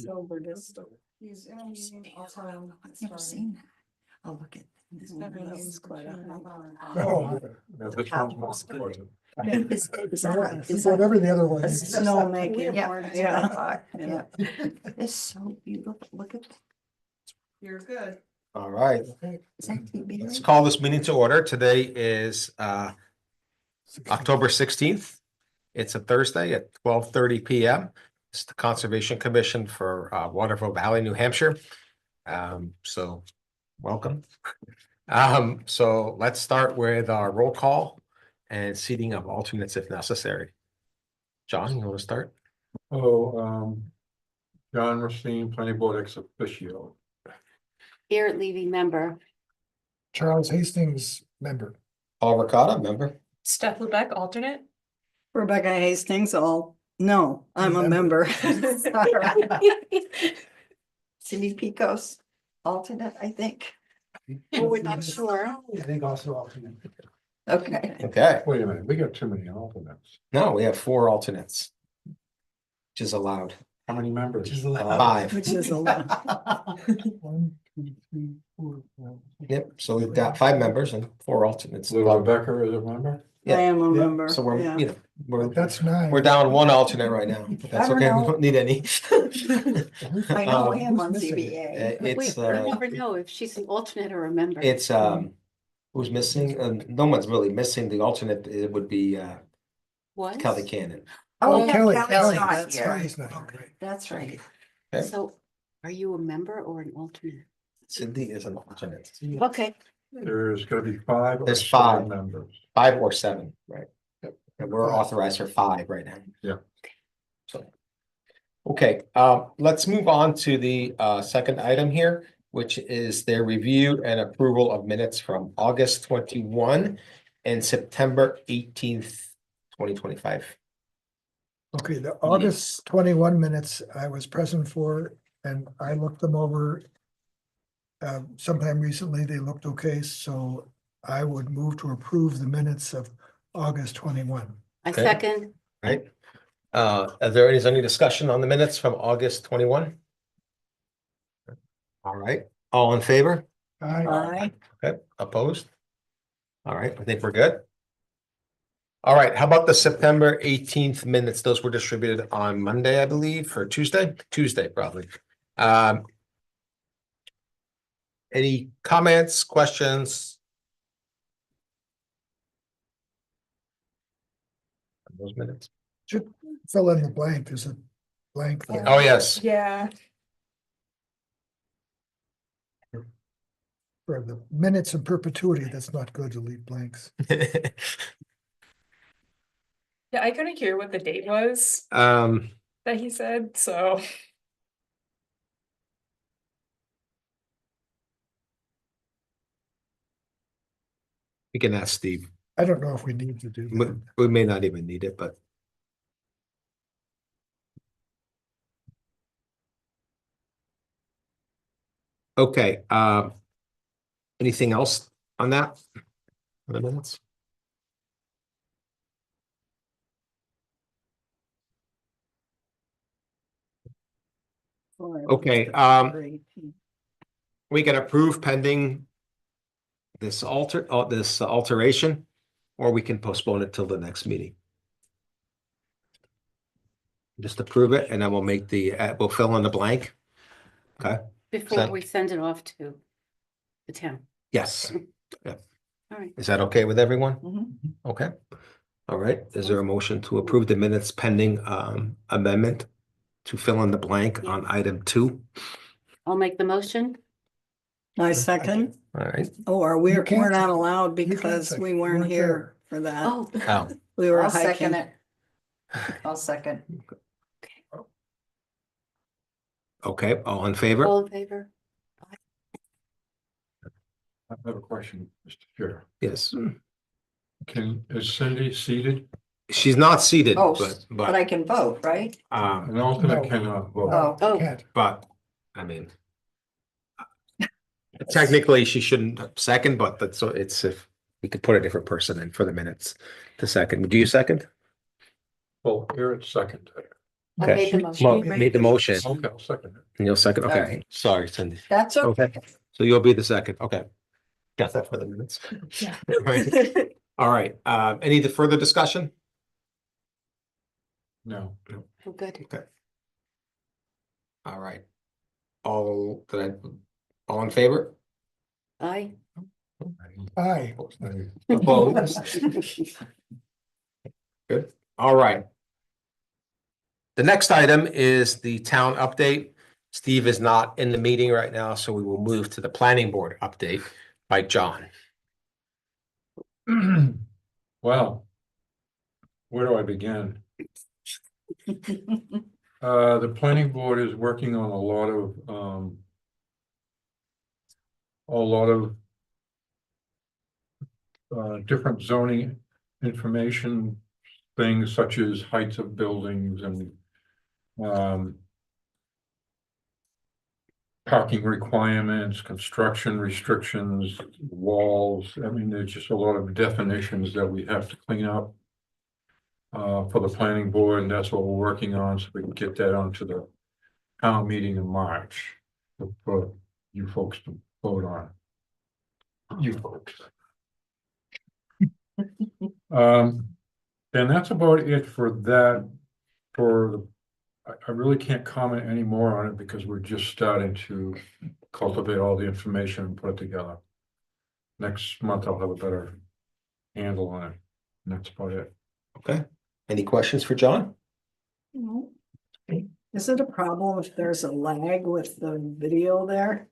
Silver distal. He's in a meeting all the time. I've never seen that. I'll look at. This It's quite a. Oh, yeah, this one's more important. Is Whatever the other one It's is. snow making. Yeah, Yeah. yeah. It's so beautiful. Look at. You're good. All right, Is that TBA? let's call this meeting to order. Today is October 16th. It's a Thursday at 12:30 PM. It's the Conservation Commission for Waterville Valley, New Hampshire. So welcome. So let's start with our roll call and seating of alternates if necessary. John, you want to start? John Racine, planning board ex officio. Here, leaving member. Charles Hastings, member. Paul Ricotta, member. Steph Lubeck, alternate. Rebecca Hastings, no, I'm a member. Cindy Picos, alternate, I think. We're not sure. I think also alternate. Okay. Okay, Wait a minute, we got too many alternates. no, we have 4 alternates. Which is allowed. How many members? 5. Which is a lot. 1, 2, 3, 4, 5. Yep, so we've got 5 members and 4 alternates. So Rebecca is a member? I am a member. So we're, yeah. you know, we're, That's 9. we're down 1 alternate right now. But that's I don't okay, we know. don't need any. I know I am on who's missing? CBA. We It's, never know if she's an alternate or a member. it's, who's missing? No one's really missing. The alternate, it would be, What? Kelly Cannon. Oh, yeah, Kelly, Kelly's not that's here. right, he's not here, right. That's right. Okay. So are you a member or an alternate? Cindy is an alternate. Okay, There's gonna be 5 or There's 7 5. members. 5 or 7, right? And we're authorized for 5 right now. Yeah. So, okay, let's move on to the second item here, which is their review and approval of minutes from August 21 and September 18th, 2025. Okay, the August 21 minutes I was present for, and I looked them over. Sometime recently, they looked okay, so I would move to approve the minutes of August 21. I Okay. second. Right? Is there any discussion on the minutes from August 21? All right, all in favor? Aye. Okay, opposed? All right, I think we're good. All right, how about the September 18th minutes? Those were distributed on Monday, I believe, or Tuesday? Tuesday, probably. Any comments, questions? On those minutes? Should fill in the blank, there's a blank there. Oh, yes. Yeah. For the minutes in perpetuity, that's not good to leave blanks. Yeah, I couldn't hear what the date was Um, that he said, so. we can ask Steve. I don't know if we need to do We, that. we may not even need it, but. Okay, anything else on that? On the minutes? Okay, we can approve pending this alteration, or we can postpone it till the next meeting. Just approve it and then we'll make we'll fill in the blank. Okay, Before that- we send it off to the town. yes. All right. Is that okay with everyone? Mhm. Okay. All right, is there a motion to approve the minutes pending amendment to fill in the blank on item 2? I'll make the motion. I second. All right. Oh, You can't we're not second. allowed You can't because second. we You weren't weren't here for that. Oh, Oh, We were I'll second hiking. it. I'll second. okay, all in favor? all in favor? I have a question, Mr. Chair. Yes. Is Cindy seated? She's not seated, Oh, but I can vote, right? An alternate No. cannot vote. Oh, Oh, Can't. but, I mean. Technically, she shouldn't second, but that's, so it's if we could put a different person in for the minutes to second. Do you second? Well, here it's second. I Okay. made the Well, motion. made the motion, Okay, I'll second it. and you'll second, okay, Sorry. sorry, Cindy. That's okay. So you'll be the second, okay. Got that for the minutes. Yeah. Right. All right, any further discussion? No. Oh, good. All right. All in favor? Aye. Aye. Opposed? Good, all right. The next item is the town update. Steve is not in the meeting right now, so we will move to the planning board update by John. Well, where do I begin? The planning board is working on a lot of different zoning information, things such as heights of buildings and parking requirements, construction restrictions, walls. I mean, there's just a lot of definitions that we have to clean up for the planning board, and that's what we're working on, so we can get that onto the town meeting in March for you folks to vote on. You folks. And that's about it for that. I really can't comment any more on it because we're just starting to cultivate all the information and put it together. Next month I'll have a better handle on it. And that's about it. Okay, any questions for John? No. Is it a problem if there's a lag with the video there?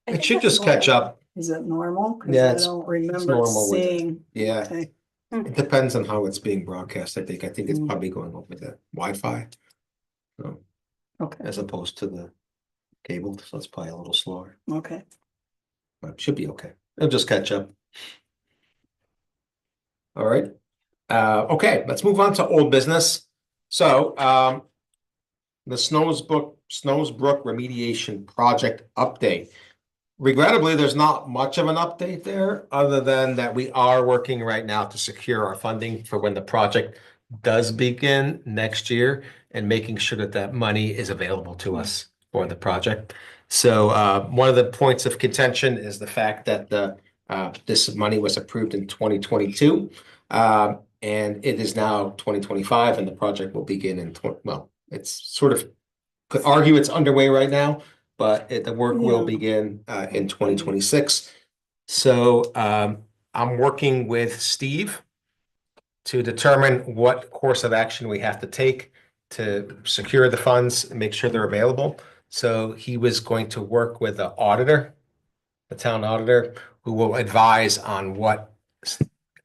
It should just catch up. Is it normal? 'Cause Yeah, I it's don't remember normal with it. seeing. Yeah, Okay. it depends on how it's being broadcast. I think it's probably going over the Wi-Fi. So, Okay, as opposed to the cable, so it's probably a little slower, okay. but it should be okay. It'll just catch up. All right. Okay, let's move on to old business. So, the Snowsbrook remediation project update. Regrettably, there's not much of an update there, other than that we are working right now to secure our funding for when the project does begin next year, and making sure that that money is available to us for the project. So one of the points of contention is the fact that this money was approved in 2022, and it is now 2025, and the project will begin in it's sort of, could argue it's underway right now, but the work will Yeah. begin in 2026. So I'm working with Steve to determine what course of action we have to take to secure the funds and make sure they're available. So he was going to work with the auditor, the town auditor, who will advise on what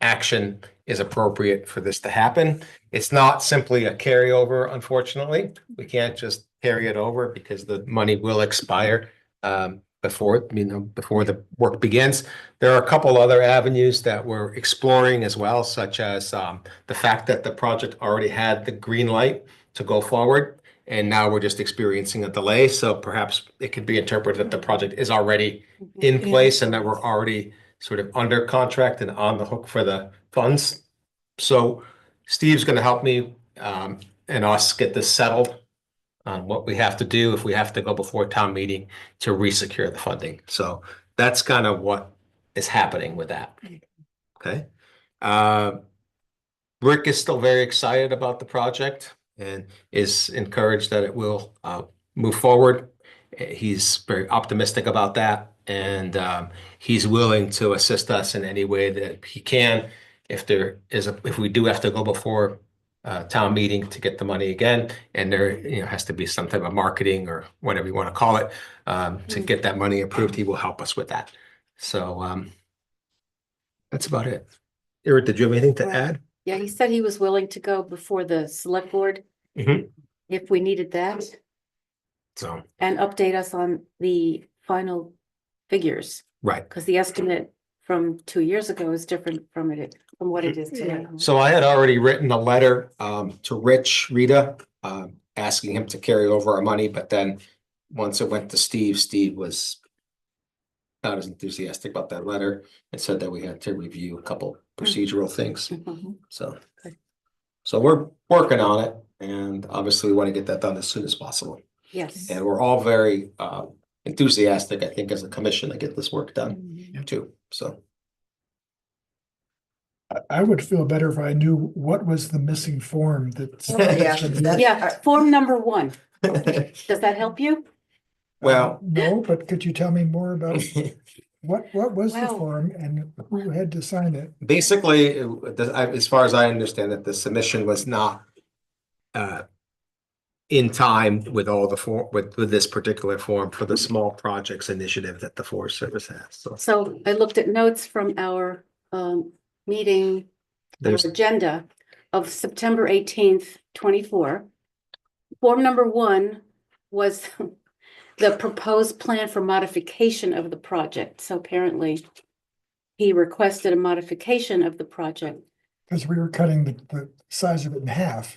action is appropriate for this to happen. It's not simply a carryover, unfortunately. We can't just carry it over because the money will expire before the work begins. There are a couple other avenues that we're exploring as well, such as the fact that the project already had the green light to go forward, and now we're just experiencing a delay. So perhaps it could be interpreted that the project is already in place and that we're already sort of under contract and on the hook for the funds. So Steve's going to help me and us get this settled on what we have to do if we have to go before town meeting to resecure the funding. So that's kind of what is happening with that. Okay. Rick is still very excited about the project and is encouraged that it will move forward. He's very optimistic about that, and he's willing to assist us in any way that he can. If we do have to go before town meeting to get the money again, and there has to be some type of marketing or whatever you want to call it to get that money approved, he will help us with that. So that's about it. Eric, did you have anything to add? Yeah, he said he was willing to go before the select board Mhm. if we needed that, So, and update us on the final figures, right. because the estimate from 2 years ago is different from what it is today. So I had already written a letter to Rita, asking him to carry over our money, but then once it went to Steve was not as enthusiastic about that letter and said that we had to review a couple procedural things. Mhm. So, Good. so we're working on it, And obviously, we want to get that done as soon as possible. Yes. And we're all very enthusiastic, I think, as a commission to get this work done too, so. I would feel better if I knew what was the missing form that. Yeah, form number 1. Does that help you? Well, No, but could you tell me more about what was the Wow. form and who had to sign it? basically, as far as I understand it, the submission was not in time with all the form, with this particular form for the small projects initiative that the Forest Service has, so. So I looked at notes from our meeting, our There's, agenda of September 18th, 24. Form number 1 was the proposed plan for modification of the project. So apparently he requested a modification of the project. Because we were cutting the size of it in half.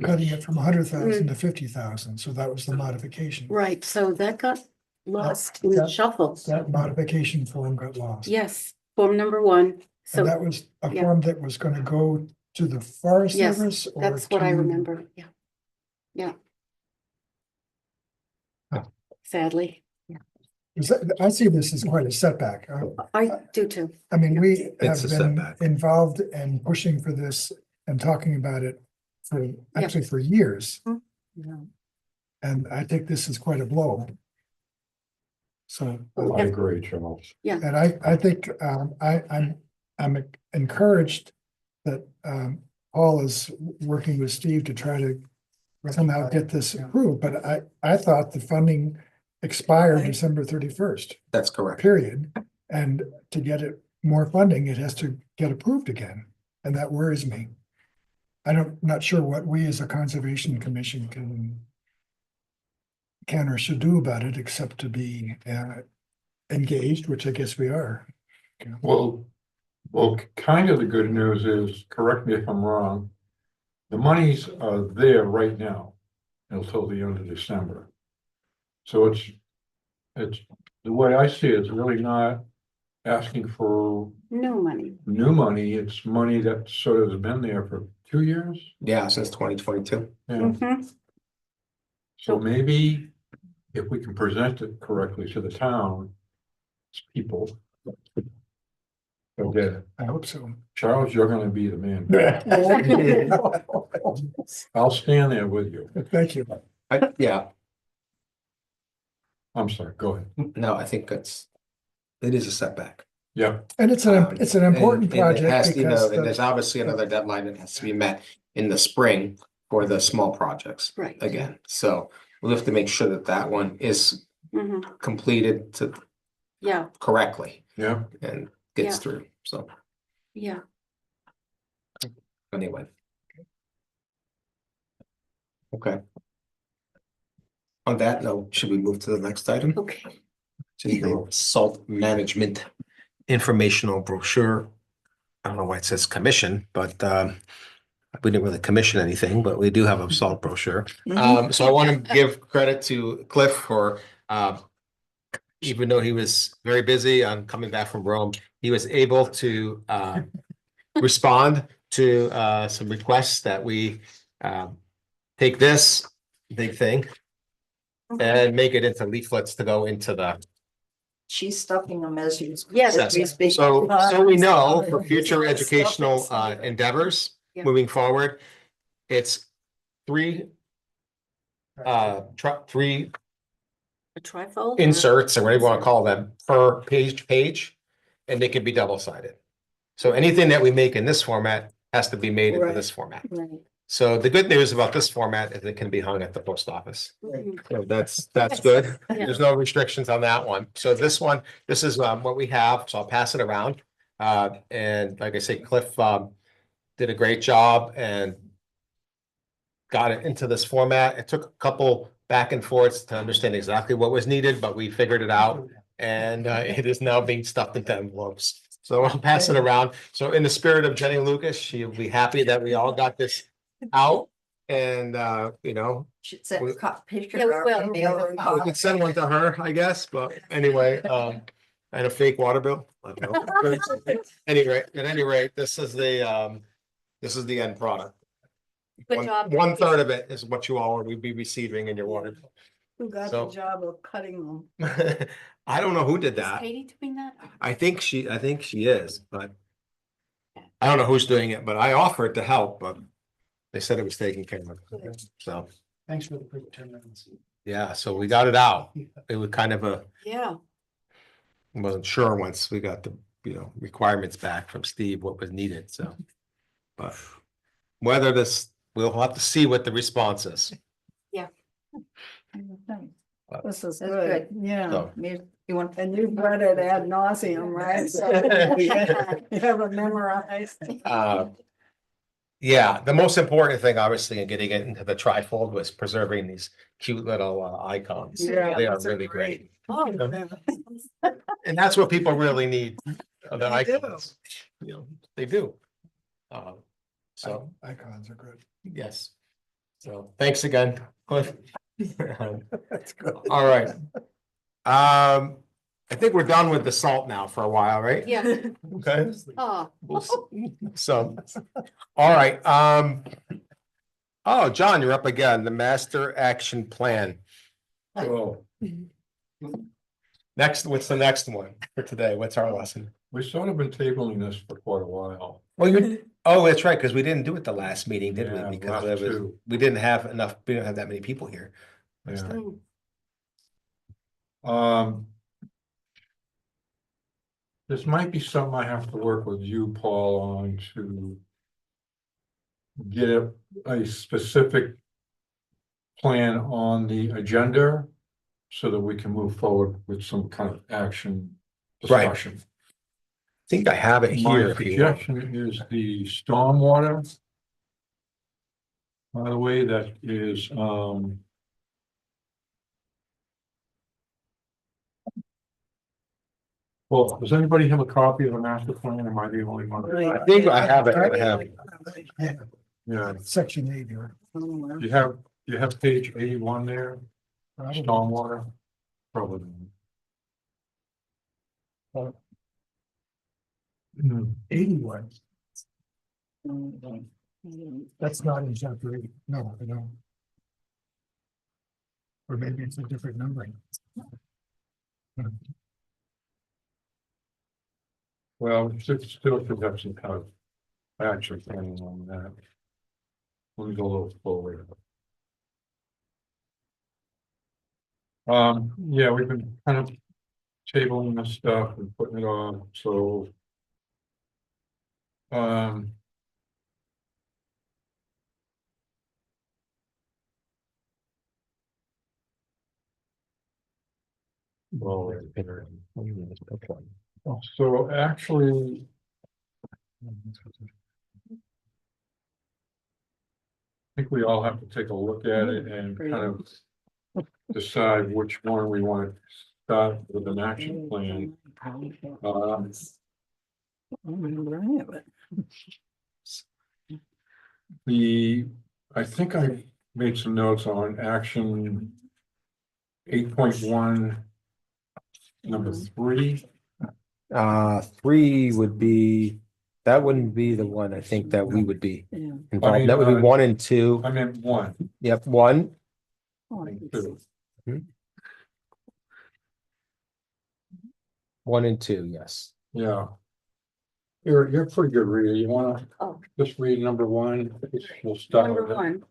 Cutting it from 100,000 to 50,000, so that was the modification. Right, so that got lost in the that- shuffle. That modification form got lost. Yes, form number 1. So And that was a yeah. form that was gonna go to the Forest Yes, Service or that's what I to- remember. Yeah. Yeah. Huh. Sadly, I see this as quite a setback. I do too. I mean, we It's have a been setback. involved and pushing for this and talking about it for, actually for years. And I think this is quite a blow. So, I agree, Charles. and I think, I'm encouraged that, Paul is working with Steve to try to somehow get this approved, but I thought the funding expired December 31st, that's correct. period. And to get it more funding, it has to get approved again, and that worries me. Not sure what we as a conservation commission can or should do about it, except to be engaged, which I guess we are. Well, kind of the good news is, correct me if I'm wrong, the monies are there right now until the end of December. So it's, the way I see it, it's really not asking for No money. new money, it's money that sort of has been there for 2 years. Yeah, since 2022. Yeah, Mhm. so maybe if we can present it correctly to the town, people. Okay, I hope so. Charles, you're gonna be the man. I'll stand there with you. Thank you. Yeah, I'm sorry, go ahead. no, I think it is a setback. Yeah, And it's an important And it project has to, you know, because and there's obviously another deadline that has to be met in the spring for the small projects Right. again. So we'll have to make sure that that one is Mhm. completed to Yeah, yeah. correctly and gets Yeah. through. So yeah. anyway. Okay. On that note, should we move to the next item? Okay. To the salt management informational brochure. I don't know why it says commission, but we didn't really commission anything, but we do have a salt brochure. So I want to give credit to Cliff for even though he was very busy on coming back from Rome, he was able to respond to some requests that we take this big thing and make it into leaflets to go into the. She's stuffing them as you. Yes. as we speak. So we know for future educational endeavors Yeah. moving forward, it's three A trifold? or- inserts or whatever you want to call them per page, and they can be double-sided. So anything that we make in this format has to be made into Right. this format. Right. So the good news about this format is it can be hung at the post office. Mhm. So that's good. Yeah. There's no restrictions on that one. So this one, this is what we have, so I'll pass it around. And like I say, Cliff did a great job and got it into this format. It took a couple back and forths to understand exactly what was needed, but we figured it out. And it is now being stuffed into envelopes. So I'll pass it around. So in the spirit of Jenny Lucas, she'll be happy that we all got this out. And you know, Should send We- a picture. Yeah, we of will. our mail. we could send one to her, I guess, but anyway, and a fake water bill. I don't know. At any rate, this is the end product. Good job. One third of it is what you all will be receiving in your water. Who got So- the job of cutting them? I don't know who did Is that. Katie doing that? I think she is, but I don't know who's doing it, but I offered to help, but they said it was taken care of. So, Thanks for the quick 10 minutes. yeah, so we got it out. It was kind of Yeah. wasn't sure once we got the, requirements back from Steve, what was needed, so. But whether we'll have to see what the response is. This is That's good, yeah. So- You want? And you've read it ad nauseum, right? So You have it memorized. Yeah, the most important thing, obviously, in getting it into the trifold was preserving these cute little icons. Yeah, They are those are really great. Oh, And that's what people really need, the They do. icons. They do. So, Icons are good. yes. So, thanks again, Cliff. That's good. All right. I think we're done with the salt now for a while, right? yeah. Okay. Oh, We'll see. So, all right, oh, John, you're up again, the master action plan. Well, Next, what's the next one for today? What's our lesson? we've sort of been tabling this for quite a while. Oh, that's right, because we didn't do it the last meeting, did Yeah, we? Because last there was, two. we didn't have enough, we didn't have that many people here. Yeah. mm, This might be something I have to work with you, Paul, on to get a specific plan on the agenda so that we can move forward with some kind of action Right. discussion. I think I have it My here. if you want. suggestion is the stormwater. By the way, that is, well, does anybody have a copy of the master plan? Am I the only one? I think I have it, I have. Yeah, Yeah, Section 8 here. you have page 81 there, Probably. stormwater. Probably. Hmm. 81. That's not in chapter 8. No, I don't. Or maybe it's a different numbering. Well, it still should have some kind of action planning on that. Let me go a little forward. Yeah, we've been kind of tabling this stuff and putting it on, so. Well, so actually. I think we all have to take a look at it and kind of decide which one we want to start with an action plan. I think I made some notes on action 8.1, number 3. 3 would be, that wouldn't be the one I think that we would be Yeah. involved. That would be 1 and 2. I meant 1 Yep, 1. and 2. 1 and 2, yes. Yeah. You're a pretty good reader. You wanna Oh. just read number 1? We'll start number with it. 1.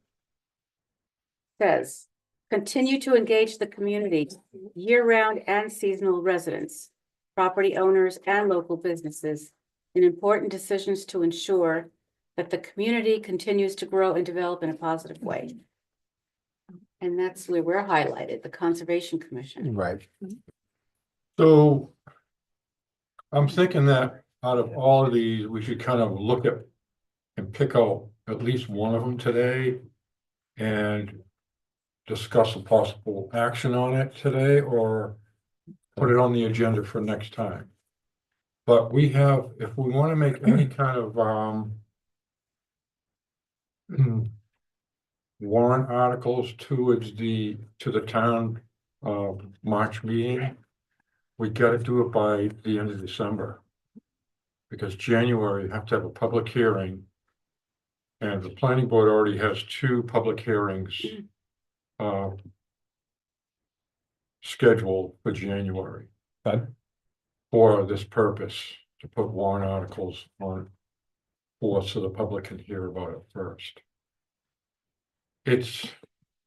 Says, continue to engage the community, year-round and seasonal residents, property owners and local businesses in important decisions to ensure that the community continues to grow and develop in a positive way. And that's where we're highlighted, the Conservation Commission. Right. So I'm thinking that out of all of these, we should kind of look at and pick out at least one of them today and discuss a possible action on it today or put it on the agenda for next time. But we have, if we want to make any kind of warrant articles towards to the town March meeting, we gotta do it by the end of December. Because January, you have to have a public hearing. And the planning board already has 2 public hearings. uh, Scheduled for January. Okay. For this purpose, to put warrant articles on. So the public can hear about it first. It's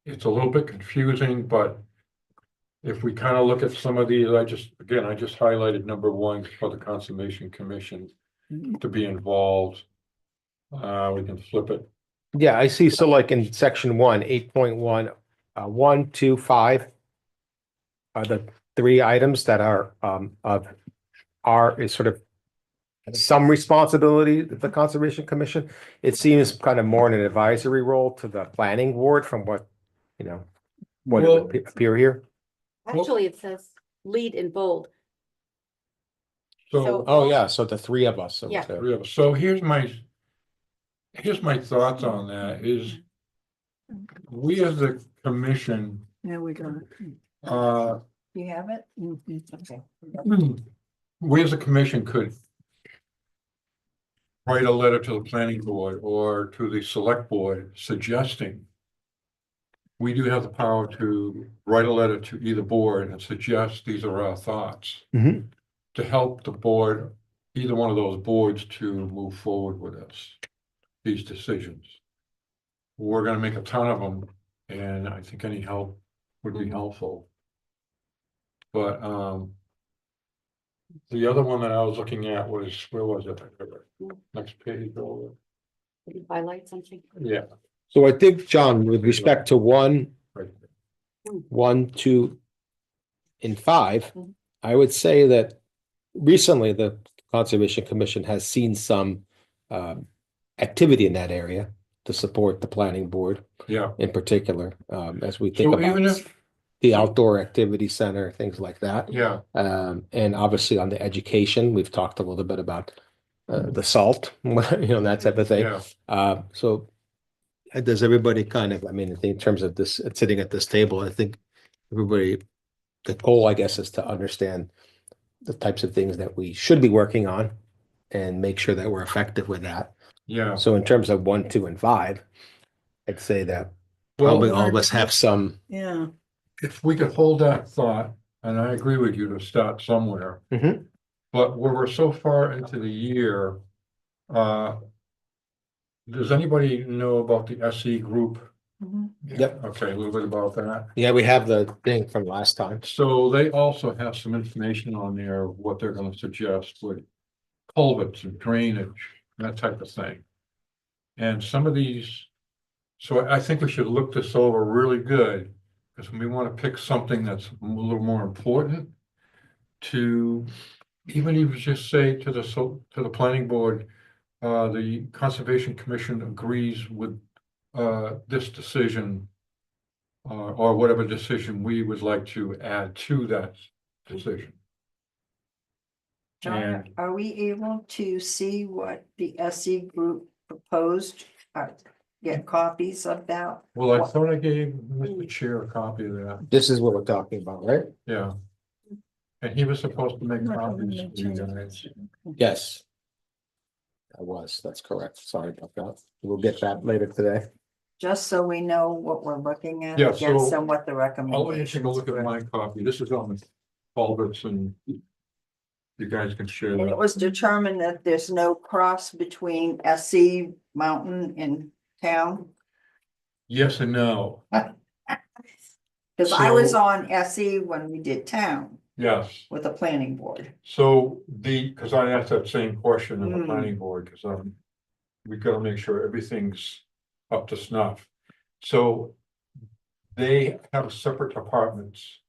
a little bit confusing, but. If we kind of look at some of these, I just highlighted number 1 for the Conservation Commission to be involved. We can flip it. Yeah, I see. So like in section 1, 8.1, 1, 2, 5 are the 3 items that are is sort of some responsibility of the Conservation Commission. It seems kind of more in an advisory role to the planning board from what, what it Well- would appear here. Actually, it says lead in bold. So, Oh, yeah, so the 3 of us. Yeah. so here's my thoughts on that is. We as a commission, Yeah, we got it. You have it? Okay. we as a commission could. Write a letter to the planning board or to the select board suggesting. We do have the power to write a letter to either board and suggest these are our thoughts. Mhm. To help the board, either one of those boards to move forward with us. These decisions. We're gonna make a ton of them, and I think any help would be helpful. But, the other one that I was looking at was, where was it? Next page over. Did you highlight something? Yeah, So I think, John, with respect to 1, right. 1, 2, and 5, Mhm. I would say that recently the Conservation Commission has seen some activity in that area to support the planning board Yeah, in particular, as we think so even about if, the outdoor activity center, things like that. yeah, And obviously on the education, we've talked a little bit about the salt, that type of thing. yeah, So does everybody kind of, I mean, in terms of this, sitting at this table, I think everybody, the goal, I guess, is to understand the types of things that we should be working on and make sure that we're effective with that. yeah. So in terms of 1, 2, and 5, I'd say that Well, probably all of us have some. Yeah, if we could hold that thought, and I agree with you to start somewhere. Mhm. But where we're so far into the year, does anybody know about the SE group? Mhm. Yep. Okay, a little bit about that. Yeah, we have the thing from last time. So they also have some information on there, of what they're gonna suggest with culverts and drainage, that type of thing. And some of these, so I think we should look this over really good, because we want to pick something that's a little more important. To even if you just say to the planning board, the Conservation Commission agrees with this decision. Or whatever decision we would like to add to that decision. John, And- are we able to see what the SE group proposed? Get copies of that? Well, I thought I gave Mr. Chair a copy of that, This is what we're talking about, right? yeah. And he was supposed to make Not copies really for you changes. guys. Yes. That's correct. Sorry about that. We'll get that later today. Just so we know what we're looking at. Yeah, Yes, so and what the I'll let you recommendations. take a look at my copy, this is on the culverts and. You guys can share And it that, was determined that there's no cross between SE Mountain and town. yes and no, Cause I was So- on SE when we did town yes. with the planning board. So because I asked that same question in the Mm. planning board, because we gotta make sure everything's up to snuff. So they have separate departments.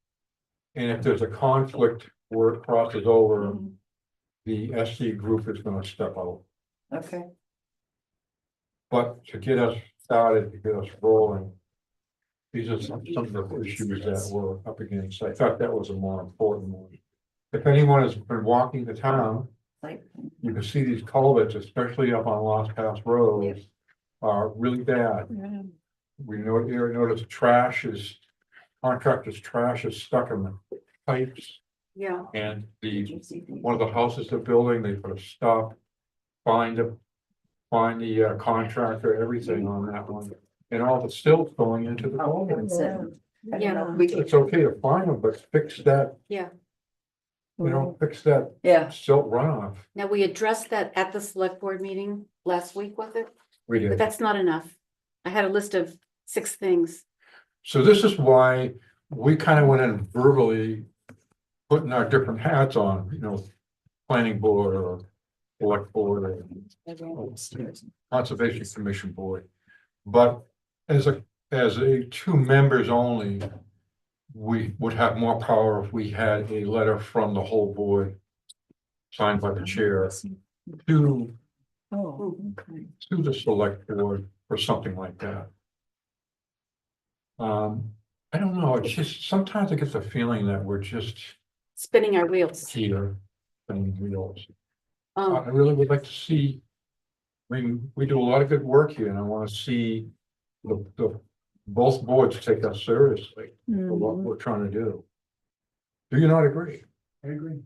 And if there's a conflict where it crosses over, Mhm. the SC group is gonna step out. Okay, But to get us started, to get us rolling. These are some of the issues that we're up against. I thought that was a more important one. If anyone has been walking the town, like, you can see these culverts, especially up on Lost Pass Road, are really bad. We notice contractor's trash is stuck in the pipes, Yeah. and one of the houses they're building, they put a stop. Find find the contractor, everything on that one. And all the stilts going into the culvert. So, I don't know, Yeah. we could- It's okay to find them, but fix that, Yeah. fix that Yeah, silt runoff. Now, we addressed that at the select board meeting last week, was it? We But did. that's not enough. I had a list of 6 things. So this is why we kind of went in verbally putting our different hats on, planning board or select board or conservation commission board. But as a 2 members only, we would have more power if we had a letter from the whole board signed by the chair to oh, okay. the select board or something like that. I don't know, it's just, sometimes I get the feeling that we're just Spinning our wheels. here spinning wheels. I Oh, really would like to see, I mean, we do a lot of good work here and I want to see both boards take us seriously for what we're trying to do. Do you not agree? I agree.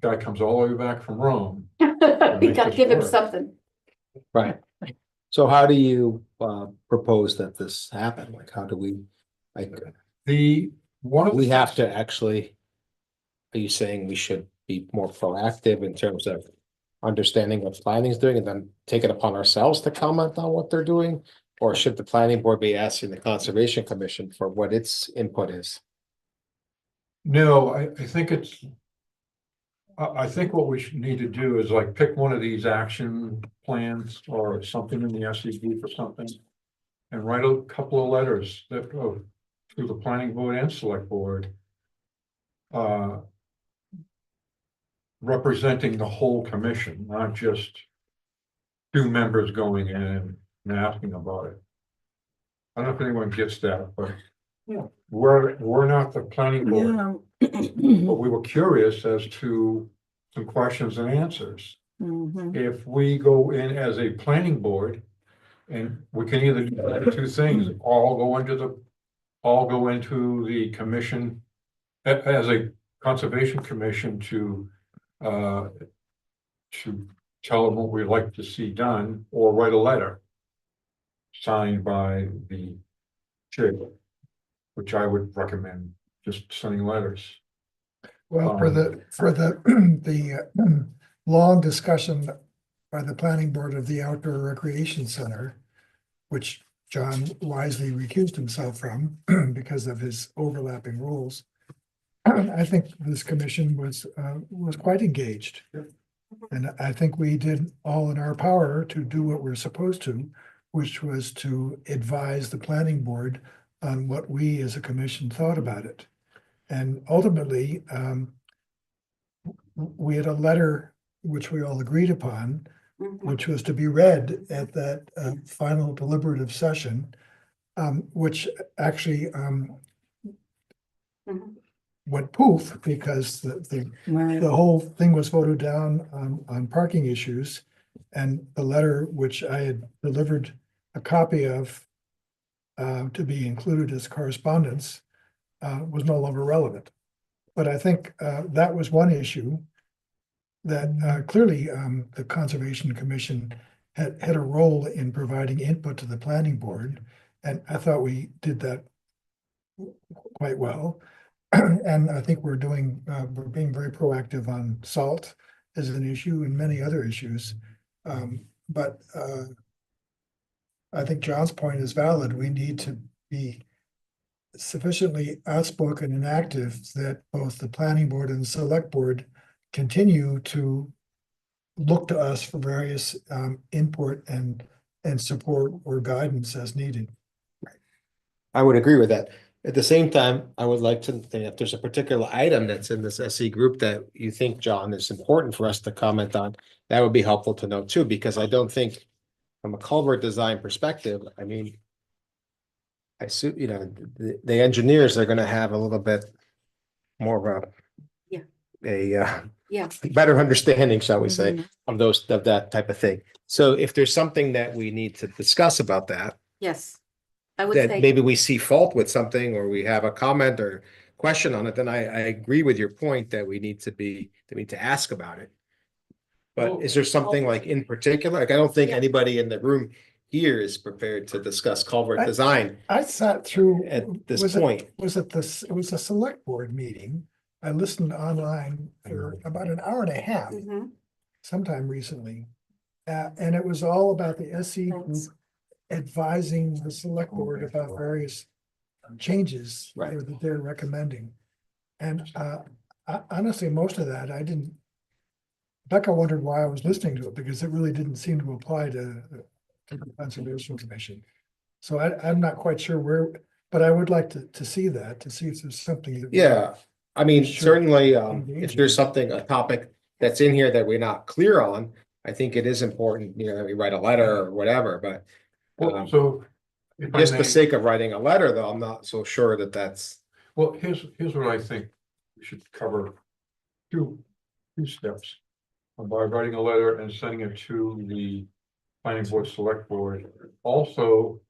Guy comes all the way back from Rome. we make gotta this give him work. something. Right. So how do you propose that this happen? Like, how do we, like, One of we the, have to actually, are you saying we should be more proactive in terms of understanding what planning is doing and then take it upon ourselves to comment on what they're doing? Or should the planning board be asking the conservation commission for what its input is? no, I think it's. I think what we should need to do is like pick one of these action plans or something in the SE group or something. And write a couple of letters that go to the planning board and select board. Representing the whole commission, not just 2 members going in and asking about it. I don't know if anyone gets that, but we're not the planning board, but we were curious as to some questions and answers. If we go in as a planning board, and we can either do 2 things, all go into the commission as a conservation commission to tell them what we'd like to see done, or write a letter signed by the chair, which I would recommend just sending letters. Well, for the, the long discussion by the planning board of the outdoor recreation center, which John wisely recused himself from because of his overlapping roles. I think this commission was quite engaged. And I think we did all in our power to do what we're supposed to, which was to advise the planning board on what we as a commission thought about it. And ultimately, we had a letter which we all agreed upon, Mhm. which was to be read at that final deliberative session, which actually Mhm. went poof because the whole thing was voted down on parking issues. And the letter which I had delivered a copy of to be included as correspondence was no longer relevant. But I think that was one issue that clearly the Conservation Commission had a role in providing input to the planning board. And I thought we did that quite well. And I think we're being very proactive on salt as an issue and many other issues. But I think John's point is valid. We need to be sufficiently outspoken and active that both the planning board and the select board continue to look to us for various input and support or guidance as needed. I would agree with that. At the same time, I would like to think if there's a particular item that's in this SE group that you think, John, is important for us to comment on, that would be helpful to know too, because I don't think from a culvert design perspective, I mean, I assume, the engineers are gonna have a little bit more of a Yeah. better understanding, shall we say, Mhm. of that type of thing. So if there's something that we need to discuss about that, Yes, I would that say, maybe we see fault with something or we have a comment or question on it, then I agree with your point that we need to ask about it. Well- But is there something like in particular? Like, I don't think anybody in the room here is prepared to discuss culvert I- design I sat through. at this was it- point. Was it this, it was a select board meeting. I listened online for about an hour and a half, Mhm. sometime recently. And it was all about the SE group Thanks. advising the select board about various changes Right. that they're recommending. And honestly, most of that I didn't. Becca wondered why I was listening to it because it really didn't seem to apply to the Conservation Commission. So I'm not quite sure where, but I would like to see that, to see if there's something. that we- Yeah, I mean, Sure. certainly, if Engaging. there's something, a topic that's in here that we're not clear on, I think it is important, that we write a letter or whatever, but Well, so. if I just the may- sake of writing a letter, though, I'm not so sure that that's. Well, here's what I think we should cover. Two steps. By writing a letter and sending it to the planning board, select board. Also,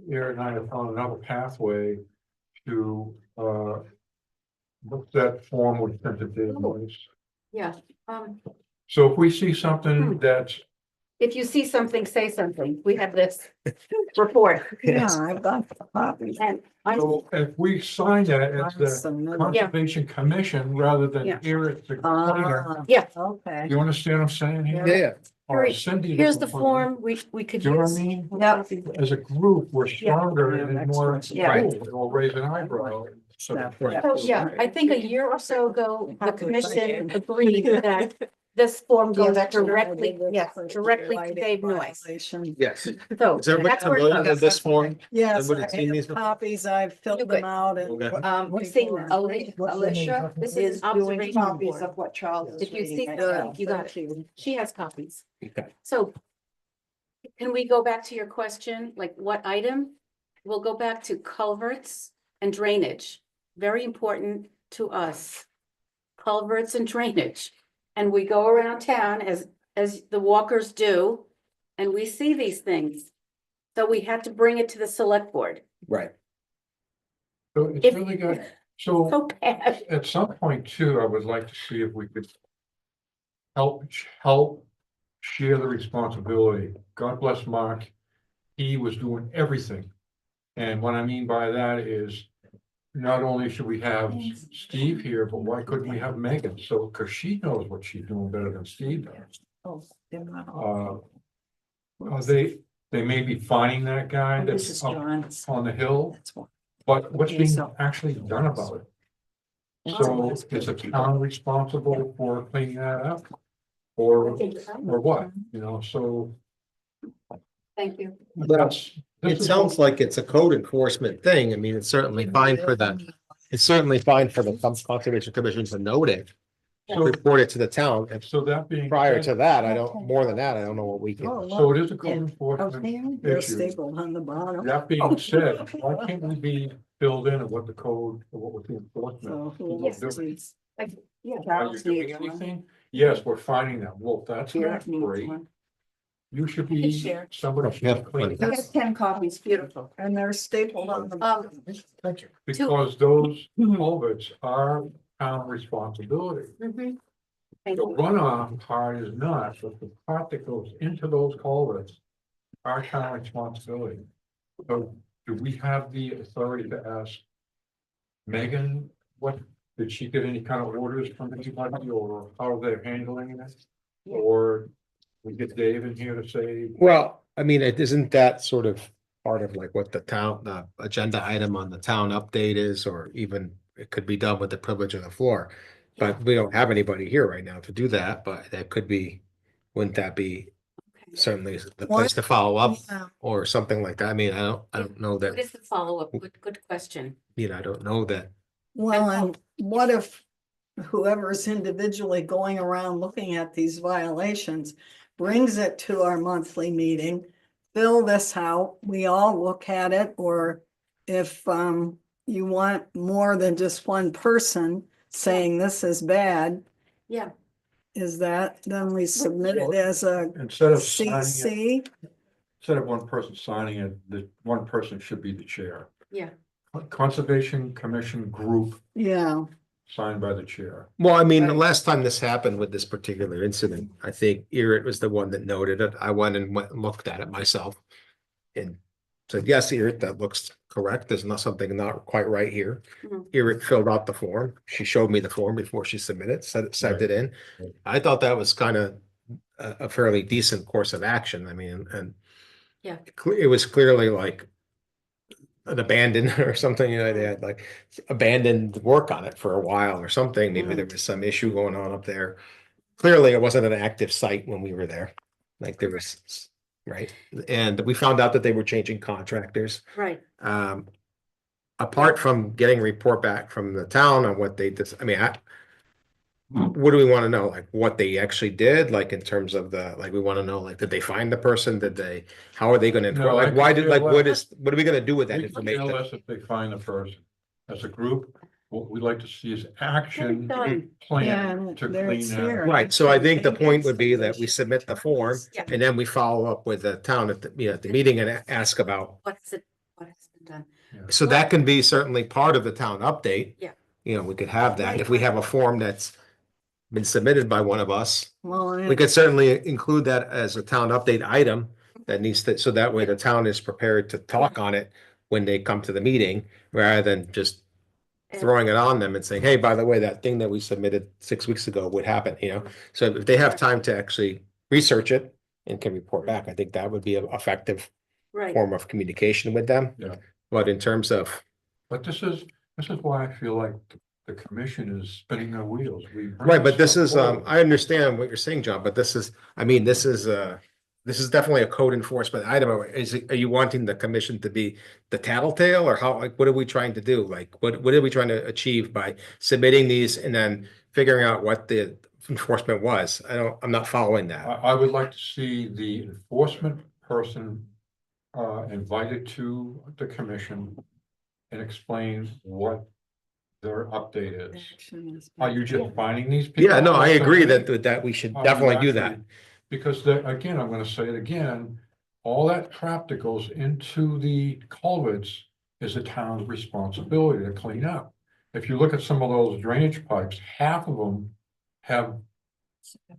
Aaron and I have found another pathway to, what's that form we sent to Dave Noyes? Yeah, So if we see something that's, if you see something, say something. We have this report. Yeah, I've got the copies. And I'm, so if we sign that, it's the Awesome. Conservation Commission rather than Yeah. Eric the planner. Ah, yeah, okay. You understand what I'm saying here? Yeah, Or Here- Cindy here's the doesn't- form we could Do you know what I use. mean? Yep. As a group, we're stronger and it's more, Yeah. it'll raise an eyebrow. So, right. So, yeah, I think a year or so ago, the commission agreed that this form goes directly, yes, directly to Dave Noyes. Yes. So Is everybody that's where. familiar with this form? Yes, Everybody I seen these have before? copies, I've You filled good. them out and. Okay. We've seen that. Ali- What's the name Alicia of it? This is is doing observation copies board. of what Charles is If you see reading. that, you got Thank you. She has copies. Okay. So can we go back to your question, like what item? We'll go back to culverts and drainage, very important to us. Culverts and drainage. And we go around town as the walkers do, and we see these things. So we had to bring it to the select board. Right. so it's If- really good. So So bad. at some point too, I would like to see if we could help share the responsibility. God bless Mark. He was doing everything. And what I mean by that is not only should we have Steve here, but why couldn't we have Megan? So, because she knows what she's doing better than Steve does. Oh, they're not all- They may be finding that guy This that's is up John's. on the hill, That's one. but what's Okay, being so- actually done about it? So is the town responsible for cleaning that up? Or what, so Thank you. that's. this It is sounds what- like it's a code enforcement thing. I mean, it's certainly fine for it's certainly fine for the Conservation Commission to note it. So, Report it to the town. And so that being. prior said, to that, more than that, I don't know what we Oh, can. So it is a Yeah. code enforcement They're issue. stapled on the bottom. That being said, why can't we be filled in of what the code, or what was the enforcement? So who Yes. else needs- Are you Charles doing needs one. anything? Yes, we're finding that. Well, that's Here not needs great. one. You should can be share. somebody Yeah, should clean it I up, got 10 copies, beautiful. And they're stapled on the. Thank you. because those culverts are town responsibility. Mhm. Thank The you. runoff part is not, but the part that goes into those culverts are town responsibility. So do we have the authority to ask Megan, did she get any kind of orders from anybody, or how they're handling it? Yeah. Or we get Dave in here to say, Well, I mean, isn't that sort of part of like what the agenda item on the town update is, or even it could be done with the privilege of the floor. But we don't have anybody here right now to do that, but that could be, wouldn't that be Okay. certainly the place to follow up Yeah. or something like that? I mean, I don't know What that, is the follow-up? Good question. I don't know that. Well, and what if whoever's individually going around looking at these violations brings it to our monthly meeting, fill this out, we all look at it, or if you want more than just one person saying this is bad, Yeah, is that, then we submit it as a instead of signing it, CC? instead of one person signing it, the one person should be the chair. yeah. Conservation Commission group Yeah, signed by the chair. Well, I mean, the Right. last time this happened with this particular incident, I think Eric was the one that noted it. I went and looked at it myself. And said, yes, Eric, that looks correct. There's not something not quite right here. Mhm. Eric filled out the form. She showed me the form before she submitted, sent it in. Right. I thought that was kind of a fairly decent course of action. I mean, and Yeah. it was clearly like an abandoned or something, you know, they had like abandoned work on it for a while or something. Maybe there was some issue going on up there. Clearly, it wasn't an active site when we were there. Like there was, right? And we found out that they were changing contractors. Right. Apart from getting a report back from the town on what they did, I mean, what do we want to know? Like what they actually did, like in terms of like, we want to know, like, did they find the person? How are they going to, No, I like, why could did, like, care what are we going to do with that We could care information? less if they find the person. As a group, what we'd like to see is action Done. plan to there clean it's that. here. up. Right, so I think the point would be that we submit the form Yeah. and then we follow up with the town at the, at the meeting and ask about. What has been done? So that can be certainly part of the town update. Yeah. You know, we could have that. Right, If we right. have a form that's been submitted by one of us, Well, we could certainly include that as a town update item that needs to, so that way the town is prepared to talk on it when they come to the meeting, rather than just throwing it on them and saying, hey, by the way, that thing that we submitted 6 weeks ago would happen, you know? So if they have time to actually research it and can report back, I think that would be an effective Right. form of communication with them. Yeah. But in terms of, But this is why I feel like the commission is spinning their wheels. We bring right, but this stuff is, forward. I understand what you're saying, John, but this is, I mean, this is definitely a code enforcement item. Are you wanting the commission to be the tattletale, or how, like, what are we trying to do? Like, what are we trying to achieve by submitting these and then figuring out what the enforcement was? I'm not following that. I would like to see the enforcement person invited to the commission and explain what their update is. Are you just finding these people? Yeah, no, I or agree something? that we should Are you definitely do that. actually- Because again, I'm gonna say it again, all that crap that goes into the culverts is the town's responsibility to clean up. If you look at some of those drainage pipes, half of them have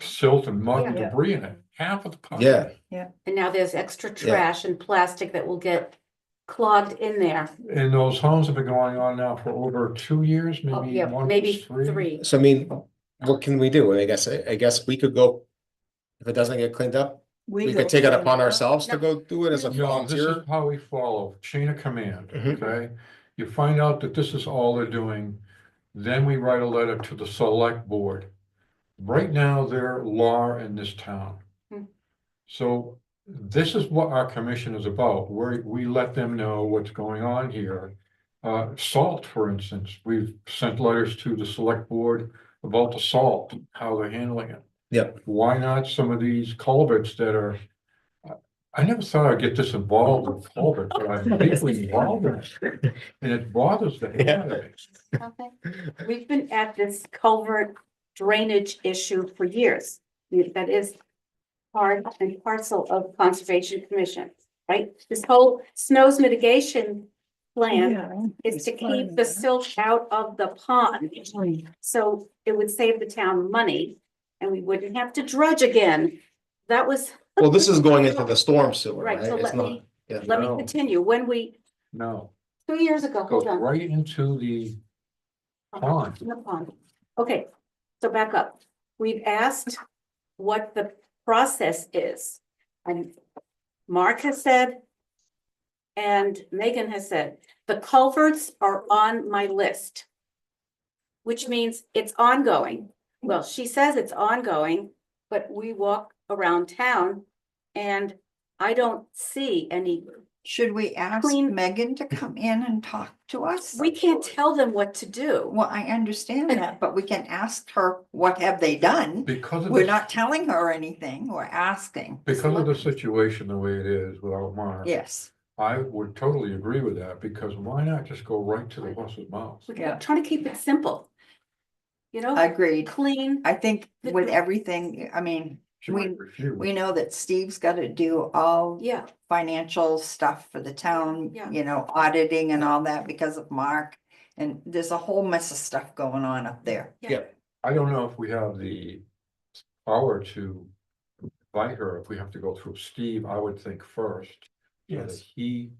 silt and mud and Yeah. debris in it, half of the pipe. Yeah, And now there's extra trash and plastic that will get clogged in there. And those homes have been going on now for over 2 years, Oh, maybe yeah, one, maybe three. 3. so I mean, what can we do? I guess we could go, if it doesn't get cleaned up, we could take it upon ourselves to go do it as a No, this volunteer. is how we follow, chain of command, Mhm. okay? You find out that this is all they're doing, then we write a letter to the select board. Right now, they're law in this town. Hmm. So this is what our commission is about, we let them know what's going on here. Salt, for instance, we've sent letters to the select board about the salt, how they're handling it. Yep. Why not some of these culverts that are, I never thought I'd get this involved with culverts, but I'm deeply involved in it. And it bothers the heck out of me. Okay. We've been at this culvert drainage issue for years. That is part and parcel of Conservation Commission, right? This whole snows mitigation plan is to keep the silt out of the pond. So it would save the town money and we wouldn't have to dredge again. That was, Well, this is going into the storm sewer, right, right? so It's let not- me, yeah. let me No. continue. When we, No, 2 years ago, goes hold on. right into the pond. In the pond. Okay, so back up. We've asked what the process is. And Mark has said, and Megan has said, the culverts are on my list. Which means it's ongoing. Well, she says it's ongoing, but we walk around town and I don't see any, Should we ask Clean- Megan to come in and talk to us? we can't tell them what to do. Well, I understand that, but we can ask her, what have they done? Because of We're the, not telling her anything, we're asking. because of the situation the way it is without Mark. Yes, I would totally agree with that, because why not just go right to the horse's mouth? We're trying to keep it simple. You know, agreed. clean. I think with everything, I mean, She might refuse. we know that Steve's gotta do all Yeah, financial stuff for the town, Yeah. you know, auditing and all that because of Mark. And there's a whole mess of stuff going on up there. I don't know if we have the power to invite her, if we have to go through Steve, I would think first. So that Yes. he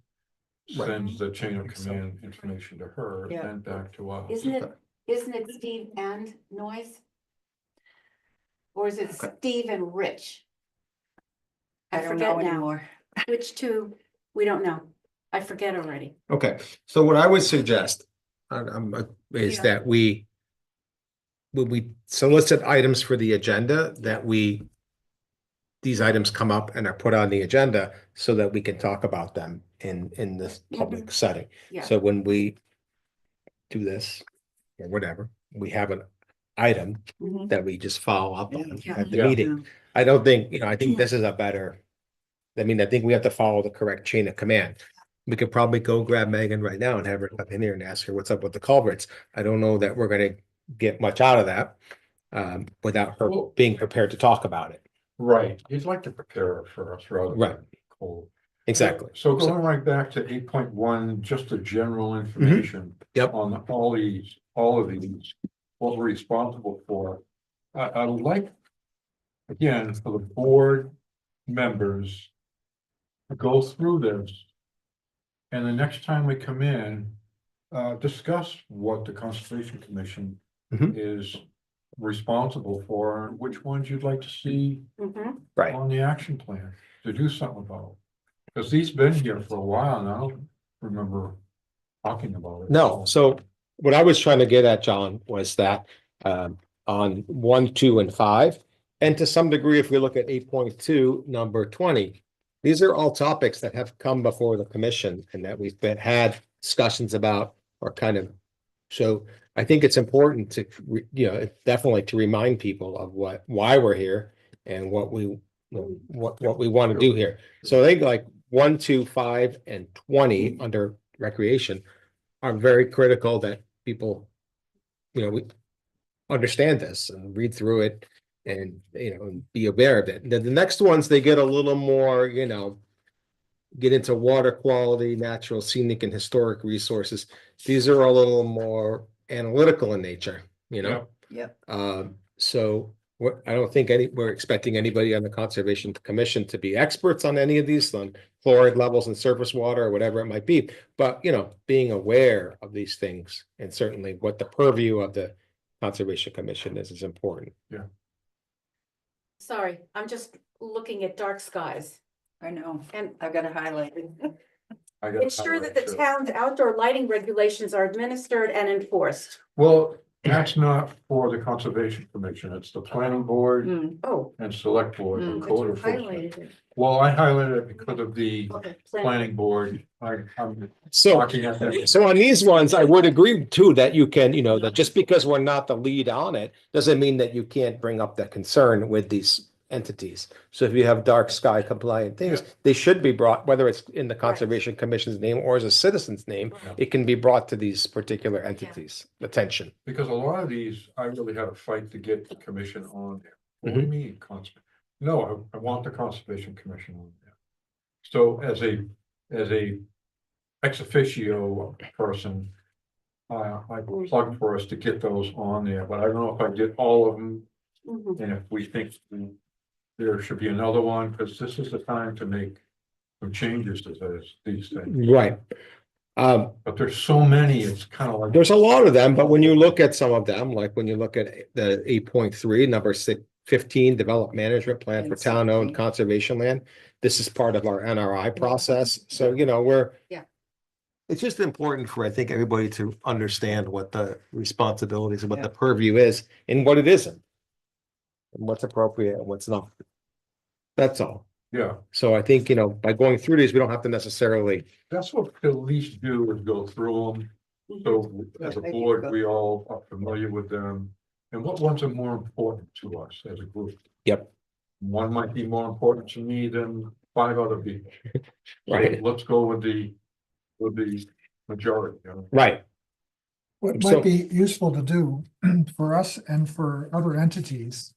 Right. sends the chain of think so. command information to her, Yeah. then back to us. Isn't it Steve and Noyes? Or is it Steve and Rich? I don't know forget now. anymore. Which two? We don't know. I forget already. Okay, so what I would suggest, is Yeah. that when we solicit items for the agenda, that these items come up and are put on the agenda so that we can talk about them in this public setting. Yeah. So when we do this, or whatever, we have an item Mhm. that we just follow up on Yeah. at the Yeah. meeting. I don't think, I think this is a better, I mean, I think we have to follow the correct chain of command. We could probably go grab Megan right now and have her come in here and ask her what's up with the culverts. I don't know that we're gonna get much out of that, without her Well- being prepared to talk about it. Right, he'd like to prepare it for us rather Right. than cold. Exactly. So going right back to 8.1, just the general information. Yep. On all of these, what we're responsible for. I would like, again, for the board members to go through this. And the next time we come in, discuss what the Conservation Commission Mhm. is responsible for, and which ones you'd like to see Mhm. Right. on the action plan to do something about. Because he's been here for a while and I don't remember talking about it. No, so what I was trying to get at, John, was that on 1, 2, and 5, and to some degree, if we look at 8.2, number 20, these are all topics that have come before the commission and that we've had discussions about or kind of. So I think it's important to, definitely to remind people of why we're here and what we want to do here. So I think like 1, 2, 5, and 20 under recreation are very critical that people, we understand this and read through it and, and be aware of it. And then the next ones, they get a little more, get into water quality, natural, scenic, and historic resources. These are a little more analytical in nature, Yep. So I don't think we're expecting anybody on the Conservation Commission to be experts on any of these, on fluoride levels in surface water or whatever it might be. But, being aware of these things and certainly what the purview of the Conservation Commission is important. Sorry, I'm just looking at dark skies I know. and I've got it highlighted. I got ensure that the highlighted too. town's outdoor lighting regulations are administered and enforced. Well, that's not for the Conservation Commission, it's the planning board Hmm. Oh, and select board and Mm. code enforcement. Well, I highlighted it because of the okay. planning board, I'm So. talking at that. So on these ones, I would agree too, that you can, that just because we're not the lead on it, doesn't mean that you can't bring up that concern with these entities. So if you have dark sky compliant things, they should be brought, whether it's in the Conservation Commission's name or as a citizen's name, Yeah. it can be brought to these particular entities' attention. Because a lot of these, I really had a fight to get the commission on there. What do you mean, No, I want the Conservation Commission on there. So as a ex officio person, I plug for us to get those on there, but I don't know if I get all of them. Mhm. And if we think there should be another one, because this is the time to make some changes to these things. Right. But there's so many, it's kind of like. There's a lot of them, but when you look at some of them, like when you look at the 8.3, number 15, develop management plan for And town-owned 16. conservation land. This is part of our NRI process. So, Yeah. it's just important for, I think, everybody to understand what the responsibilities and what the Yeah. purview is and what it isn't. And what's appropriate and what's not. That's all. Yeah, So I think, by going through these, we don't have to necessarily, that's what we at least do is go through them. So as a Yeah, I think board, so. we all are familiar with them. And what ones are more important to us as a group? Yep. One might be more important to me than 5 other people. So Right. let's go with the majority. right, What So- might be useful to do for us and for other entities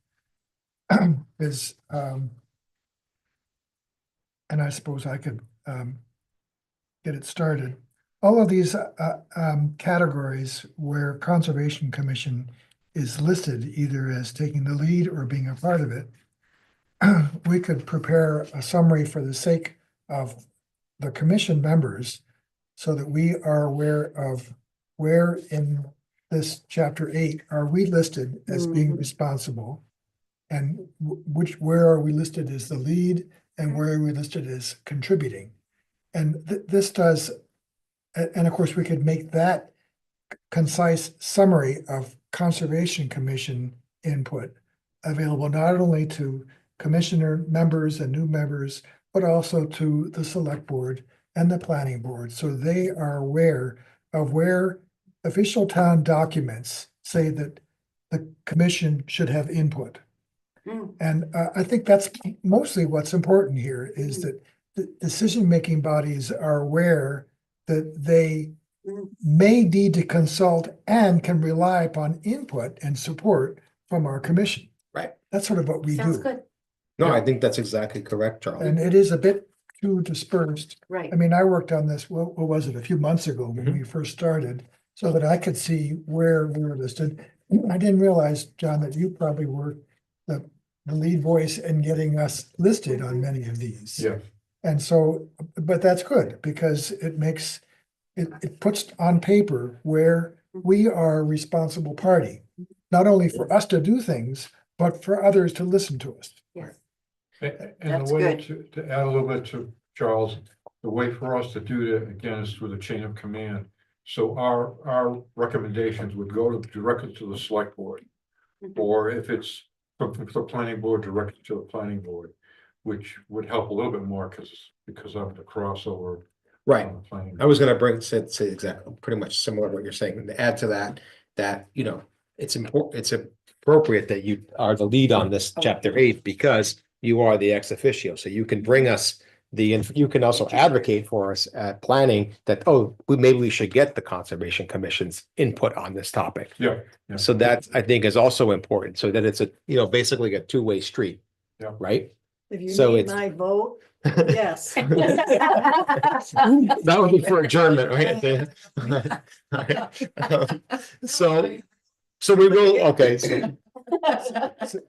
is, and I suppose I could get it started. all of these categories where Conservation Commission is listed either as taking the lead or being a part of it, we could prepare a summary for the sake of the commission members so that we are aware of where in this chapter 8 are we listed as being responsible, and where are we listed as the lead, and where are we listed as contributing. And this does, and of course, we could make that concise summary of Conservation Commission input available not only to commissioner members and new members, but also to the select board and the planning board, so they are aware of where official town documents say that the commission should have input. And I think that's mostly what's important here, is that the decision-making bodies are aware that they may need to consult and can rely upon input and support from our commission. Right. That's sort of what we Sounds do. good, No, I think that's exactly correct, Charles. And it is a bit too dispersed. right. I mean, I worked on this, what was it, a few months ago when we first started, so that I could see where we were listed. I didn't realize, John, that you probably were the lead voice in getting us listed on many of these. Yeah. And so, but that's good, because it makes, it puts on paper where we are a responsible party, not only for us to do things, but for others to listen to us. Yes. And That's the way good. to add a little bit to Charles, the way for us to do that, again, is through the chain of command. So our recommendations would go directly to the select board. Or if it's from the planning board, directly to the planning board, which would help a little bit more because of the crossover. Right. on the planning. I was gonna say exactly, pretty much similar to what you're saying, and to add to that, you know, it's important, it's appropriate that you are the lead on this chapter 8, because you are the ex officio, so you can bring us you can also advocate for us at planning that, oh, maybe we should get the Conservation Commission's input on this topic. Yeah. So that, I think, is also important, so that it's a, you know, basically a two-way street. Yeah. Right? If you So need it's- my vote, yes. That would be for adjournment, right? So we will,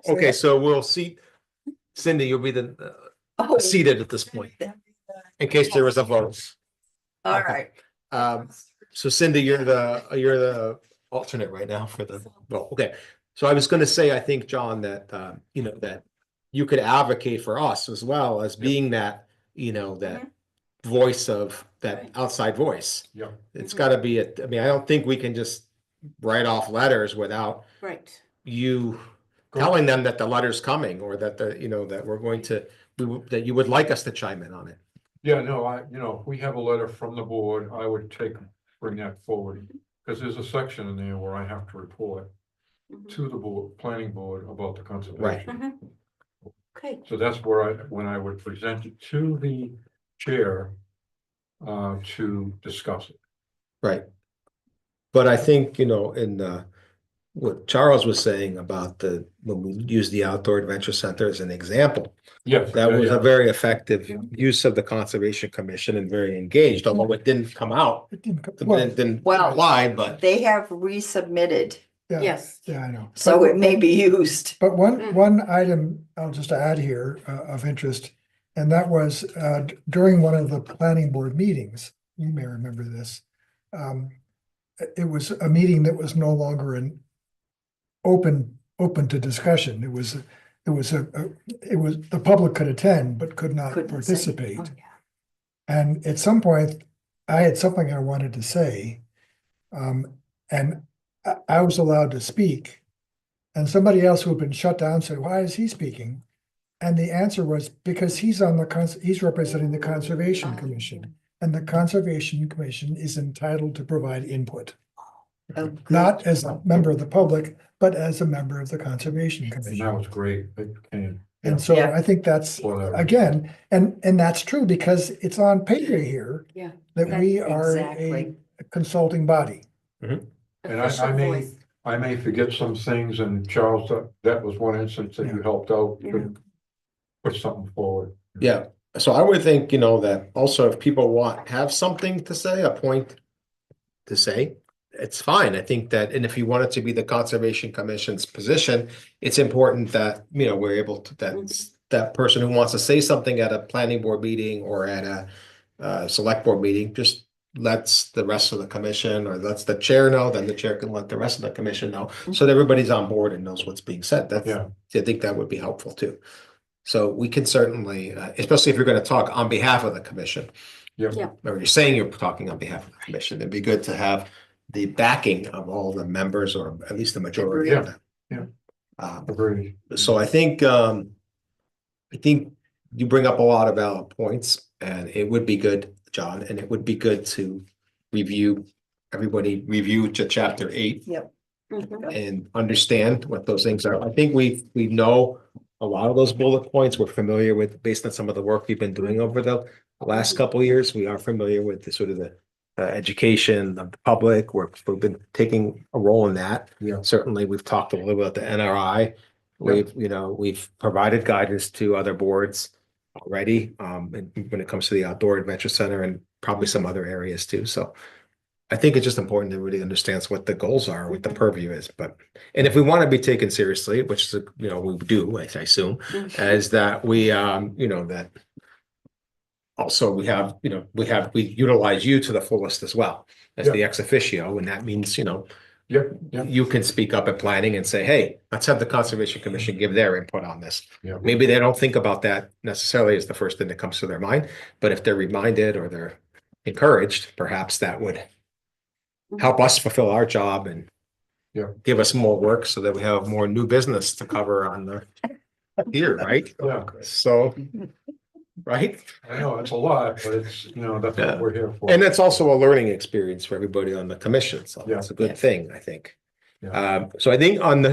okay, so we'll see. Cindy, you'll be Oh, seated at this point, in case there was a vote. all right. So Cindy, you're the alternate right now for the vote. Okay. So I was gonna say, I think, John, that, you know, that you could advocate for us as well as being that, you know, that voice of that outside voice. Yeah. It's gotta be I mean, I don't think we can just write off letters without Right. you telling them that the letter's coming, or that you know, that we're going to, that you would like us to chime in on it. Yeah, no, if we have a letter from the board, I would bring that forward, because there's a section in there where I have to report to the board, planning board, about the conservation. Okay, So that's where when I would present it to the chair, to discuss it. Right. But I think, you know, in what Charles was saying about when we use the Outdoor Adventure Center as an example, Yes. that was yeah. a very effective use of the Conservation Commission and very engaged, although it didn't come out. It didn't, well, It didn't Well- apply, but They have resubmitted, yeah, yes. yeah, I know. so it may be used. But one item I'll just add here of interest, and that was during one of the planning board meetings, you may remember this. It was a meeting that was no longer an open to discussion. It was the public could attend but could not Couldn't say. participate. Oh, yeah. And at some point, I had something I wanted to say. And I was allowed to speak. And somebody else who had been shut down said, why is he speaking? And the answer was because he's he's representing the Conservation Commission. And the Conservation Commission is entitled to provide input, Oh, good. not as a member of the public, but as a member of the Conservation And that Commission. was great. And so Yeah. I think that's, For that. again, and that's true because it's on paper here Yeah. that we are Exactly. a consulting body. And Official I may, voice. I may forget some things, and Charles, that was one instance that you helped out to put something forward. yeah. So I would think, you know, that also if people have something to say, a point to say. It's fine. I think that, and if you want it to be the Conservation Commission's position, it's important that, you know, we're able to, that person who wants to say something at a planning board meeting or at a select board meeting, just lets the rest of the commission or lets the chair know, then the chair can let the rest of the commission know. So that everybody's on board and knows what's being said. That's, Yeah. I think that would be helpful too. So we can certainly, especially if you're going to talk on behalf of the commission. Yeah. Yeah. Or you're saying you're talking on behalf of the commission, it'd be good to have the backing of all the members or at least the majority of them. Yeah. Um, Agreed. so I think you bring up a lot of valid points and it would be good, John, and it would be good to review to chapter 8 Mhm. and understand what those things are. I think we know a lot of those bullet points. We're familiar with based on some of the work we've been doing over the last couple of years. We are familiar with the sort of the education of the public. We've been taking a role in that. Yeah. Certainly, we've talked a little about the NRI. We've provided guidance to other boards already, and when it comes to the Outdoor Adventure Center and probably some other areas too. So I think it's just important that everybody understands what the goals are, what the purview is, and if we want to be taken seriously, which is, you know, we do, I assume, is that we, that also we utilize you to the fullest as well as the ex officio, and that means, Yep. you can speak up at planning and say, hey, let's have the Conservation Commission give their input on this. Yeah. Maybe they don't think about that necessarily as the first thing that comes to their mind, but if they're reminded or they're encouraged, perhaps that would help us fulfill our job and Yeah. give us more work so that we have more new business to cover on the here, right? Yeah. So, right? I know, it's a lot, but it's, that's Yeah. what we're here for. And it's also a learning experience for everybody on the commission. So Yeah. that's a good thing, I think. Yeah. So I think on going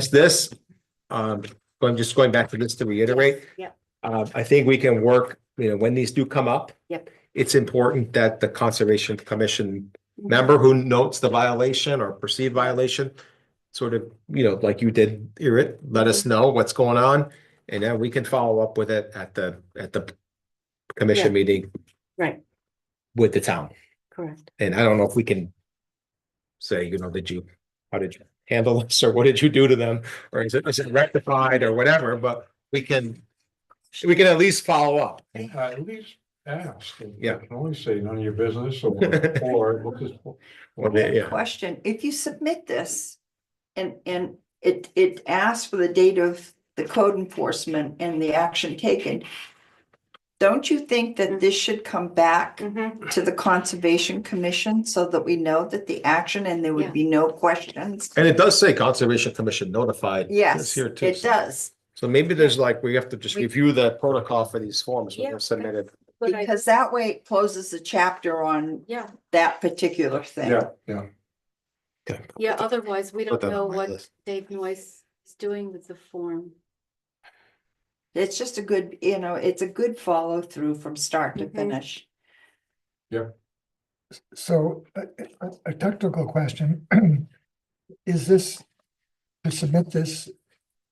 back to this to reiterate. Yeah. I think we can work, when these do come up. Yep. It's important that the Conservation Commission member who notes the violation or perceived violation, sort of, like you did, Irit, let us know what's going on. And then we can follow up with it at the commission Yeah. meeting Right, with the town. correct. And I don't know if we can say, how did you handle this or what did you do to them? Or is it rectified or whatever, but we can at least follow up. At least ask. Yeah. I can always say none of your business or we'll just. Well, yeah. Question, if you submit this and it asks for the date of the code enforcement and the action taken, don't you think that this should come back Mhm. to the Conservation Commission so that we know that the action and there Yeah. would be no questions? And it does say Conservation Commission notified. It's Yes, here too. it does, So maybe there's we have to just We- review the protocol for these forms when Yeah. they're submitted. Good idea. because that way it closes the chapter on Yeah, that particular thing. Yeah. Okay. yeah, otherwise we Put don't that know on my what list. Dave Noyce is doing with the form. It's just a good, it's a good follow through from start to Mhm. finish. So a technical question. Is this, to submit this,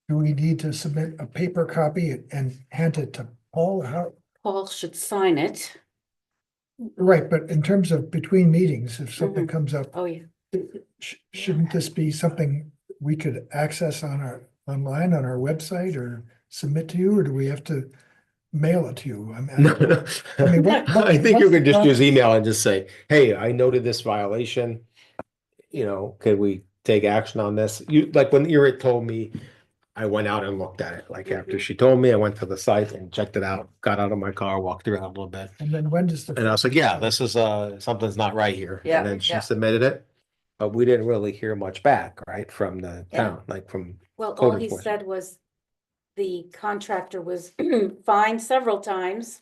do we need to submit a paper copy and hand it to Paul? How, Paul should sign it. right, but in terms of between meetings, if something comes up, Oh, yeah. shouldn't this be something we could access online on our website or submit to you, or do we have to mail it to you? No, no. I mean, what- I think you could just what- use email and just say, hey, I noted this violation. Could we take action on this? Like when Irit told me, I went out and looked at it. Like after she told me, I went to the site and checked it out, got out of my car, walked around a little bit. And then when does And I was like, yeah, this is something's not right here. Yeah, And then she yeah. submitted it. But we didn't really hear much back, right, from the Yeah. town, like from, Well, Code all he enforcement. said was the contractor was fined several times.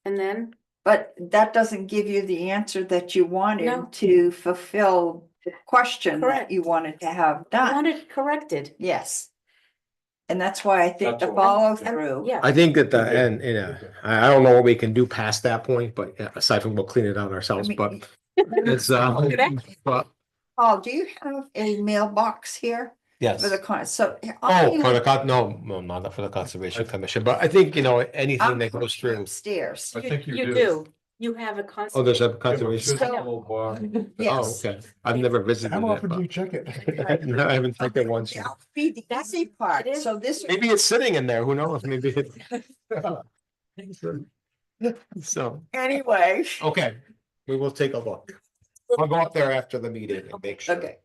And then, But that doesn't give you the answer that you No. wanted to fulfill the question that Correct. you wanted to have I done. want it corrected. Yes. And that's why I think That's the all. follow And- through. Yeah, I think at the end, I don't know what we can do past that point, but aside from we'll clean it out ourselves, I mean, but it's, but Paul, do you have a mailbox here yes. for the so? Oh, for the no, not for the Conservation Commission, but I think, anything that goes through. Upstairs. I think you you do. do. You have a constant. Oh, there's a Yeah, but conservation. just a little bar. Oh, Yes. okay. I've never visited How it, often do you but check it? no, I haven't taken it once. That'll be the easy part. It is. So this, Maybe it's sitting in there. Who knows? Maybe it. So, anyway, okay, we will take a look. I'll go up there after the meeting and make sure. okay.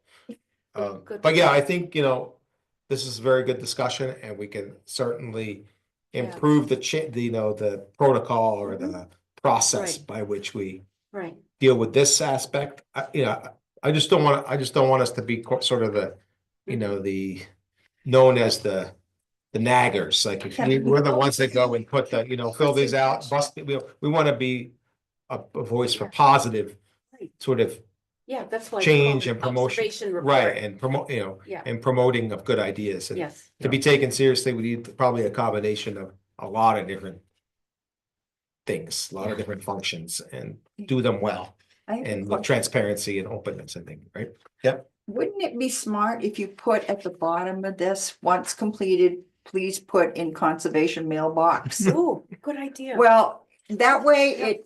Good. But yeah, I think, this is a very good discussion and we can certainly Yeah. improve the the protocol or the process Right. by which we Right, deal with this aspect. I just don't want us to be sort of the, the known as the naggers, like if we're the ones that go and put the, fill these out, we want to be a voice for positive Right. sort of yeah, that's why. it's change called and promotion, observation right, report. and promote, Yeah. and promoting of good ideas. And Yes, to be taken seriously, we need probably a combination of a lot of different things, a lot of different functions, and do them well, I have a and with question. transparency and openness, I think, right? Yep. Wouldn't it be smart if you put at the bottom of this, once completed, please put in conservation mailbox? ooh, good idea. Well, that way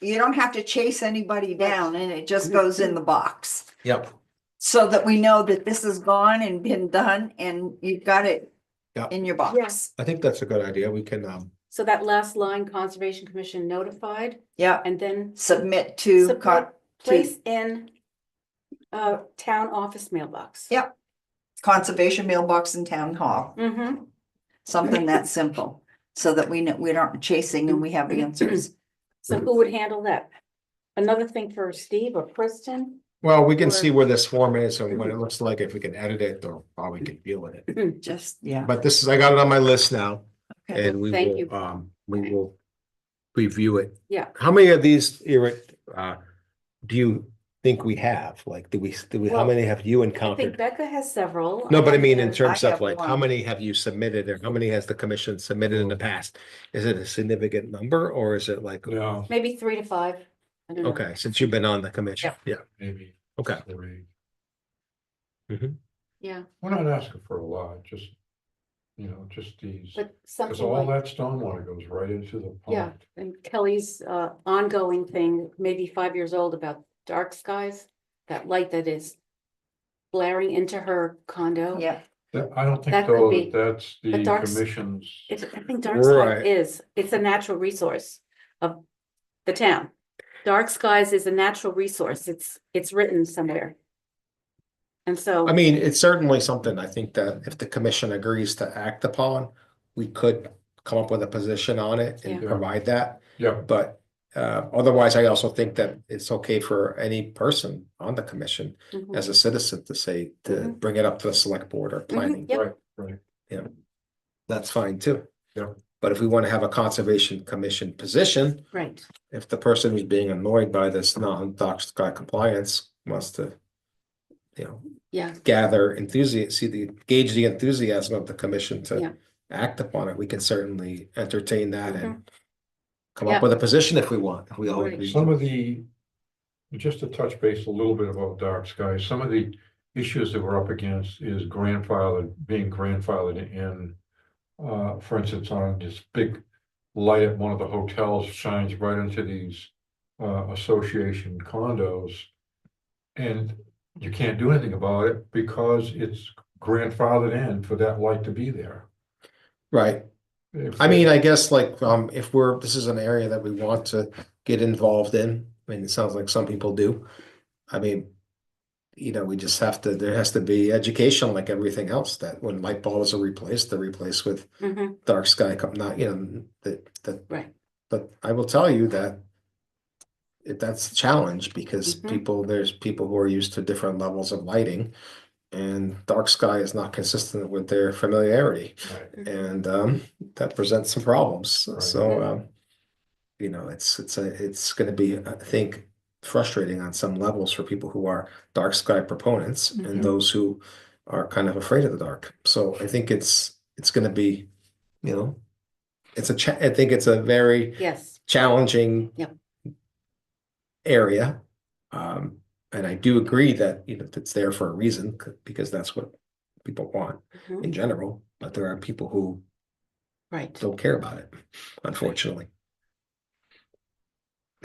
you don't have to chase anybody down and it just goes in the box. Yep. So that we know that this is gone and been done and you've got it Yeah. in your box. I think that's a good idea. We can, So that last line, Conservation Commission notified, Yeah, and then submit to, Submit. place in town office mailbox. Yep. Conservation mailbox in town hall, Mm-hmm, something that simple. So that we know, we aren't chasing and we have answers. so who would handle that? Another thing for Steve or Kristen? well, we can Or- see where this form is and what it looks like, if we can edit it or how we can deal with it. Just, yeah. But I got it on my list now, Okay. and Thank you. we will review it. Yeah. How many of these, Eric, do you think we have? Like, how Well, many have you I think encountered? Becca has several. No, but I mean, in have- terms I of have like, how one. many have you submitted or how many has the commission submitted in the past? Is it a significant number or is it like, Yeah, Maybe 3 to 5. I don't know. okay, since you've been on the commission? Yeah, maybe. okay. 3. Yeah, We're not asking for a lot, just, just these, but because something all like, that stormwater goes right into the yeah, pond. and Kelly's ongoing thing, maybe 5 years old, about dark skies, that light that is blaring into her condo. Yeah, I don't think That could though, be- that's the but dark s- commission's. I think dark sky Right. it's a natural resource of the town. Dark skies is a natural resource. It's written somewhere. And so. I mean, it's certainly something I think that if the commission agrees to act upon, we could come up with a position on it and Yeah. provide that. Yeah, But otherwise, I also think that it's okay for any person on the commission Mhm. as a citizen to say, to Mhm. bring it up to the select board or planning. Yep. right. That's fine too. Yeah. But if we want to have a conservation commission position, Right, if the person who's being annoyed by this non-dark sky compliance wants to, yeah, gather enthusiasm, gauge the enthusiasm of the commission Yeah. to act upon it, we can certainly entertain that and come Yeah. up with a position if we want, if we all Right. agree. Some of just to touch base a little bit about dark skies, some of the issues that we're up against is being grandfathered in. For instance, on this big light at one of the hotels shines right into these association condos. And you can't do anything about it because it's grandfathered in for that light to be there. Right, If I mean, I guess like, if this is an area that we want to get involved in, I mean, it sounds like some people do. I mean, we just there has to be education like everything else, that when light bulbs are replaced, they're replaced with mhm, dark sky, not, right, but I will tell you that that's a challenge because Mhm. there's people who are used to different levels of lighting. And dark sky is not consistent with their familiarity, Right. and that presents some problems. Right. So it's gonna be, I think, frustrating on some levels for people who are dark sky proponents Mhm. and those who are kind of afraid of the dark. So I think it's gonna be, I think it's a very yes, challenging Yep. area. And I do agree that, it's there for a reason, because that's what people want mhm, in general, but there are people who right. don't care about it, unfortunately.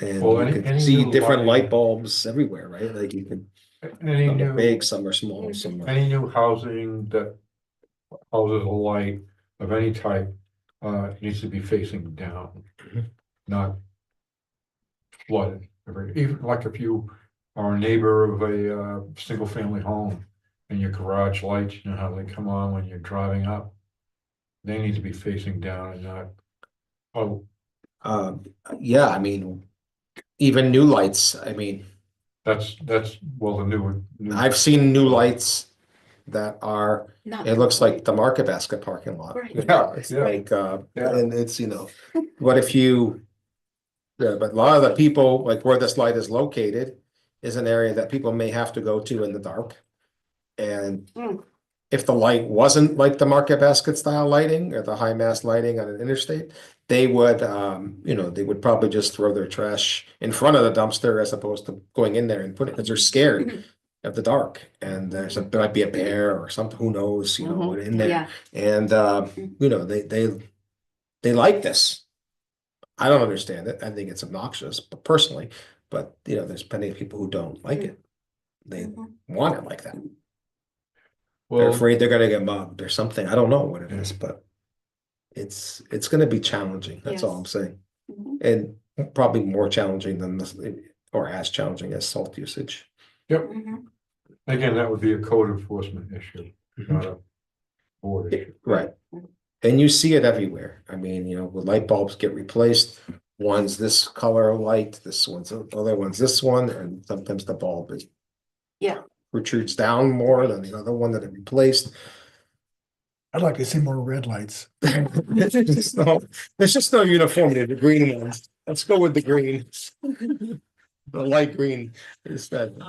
And Well, you any can see new different light lighting- bulbs everywhere, right? Like you can, Any some are new, big, some are small, some are. any new housing that houses a light of any type, needs to be facing down, Mhm. not flooded. Even like if you are a neighbor of a, single family home and your garage lights, you know how they come on when you're driving up? They need to be facing down and not, oh, Um, yeah, I mean, even new lights, I mean, that's, well, the new. I've seen new lights that are, Not. it looks like the Market Basket parking lot. Right. Yeah, It's yeah. like, Yeah. and it's, what if you, yeah, but a lot of the people, like where this light is located, is an area that people may have to go to in the dark. And Mm. if the light wasn't like the Market Basket style lighting or the high mast lighting on an interstate, they would, they would probably just throw their trash in front of the dumpster as opposed to going in there and put it, because they're scared of the dark. And there might be a bear or something, who knows, in there. Yeah. And, they like this. I don't understand it. I think it's obnoxious, but personally, but there's plenty of people who don't like it. They Mhm. want it like that. They're Well, afraid they're gonna get mugged or something. I don't know what it is, but it's gonna be challenging. That's all I'm Yes. saying. Mhm. And probably more challenging than this, or as challenging as salt usage. Mhm. again, that would be a code enforcement issue, not a board issue. Right. And you see it everywhere. I mean, when light bulbs get replaced, one's this color of light, this one's, the other one's this one, and sometimes the bulb is Yeah. protrudes down more than the other one that it replaced. I'd like to see more red lights. There's just no uniformity, the green ones. Let's go with the green. The light green instead.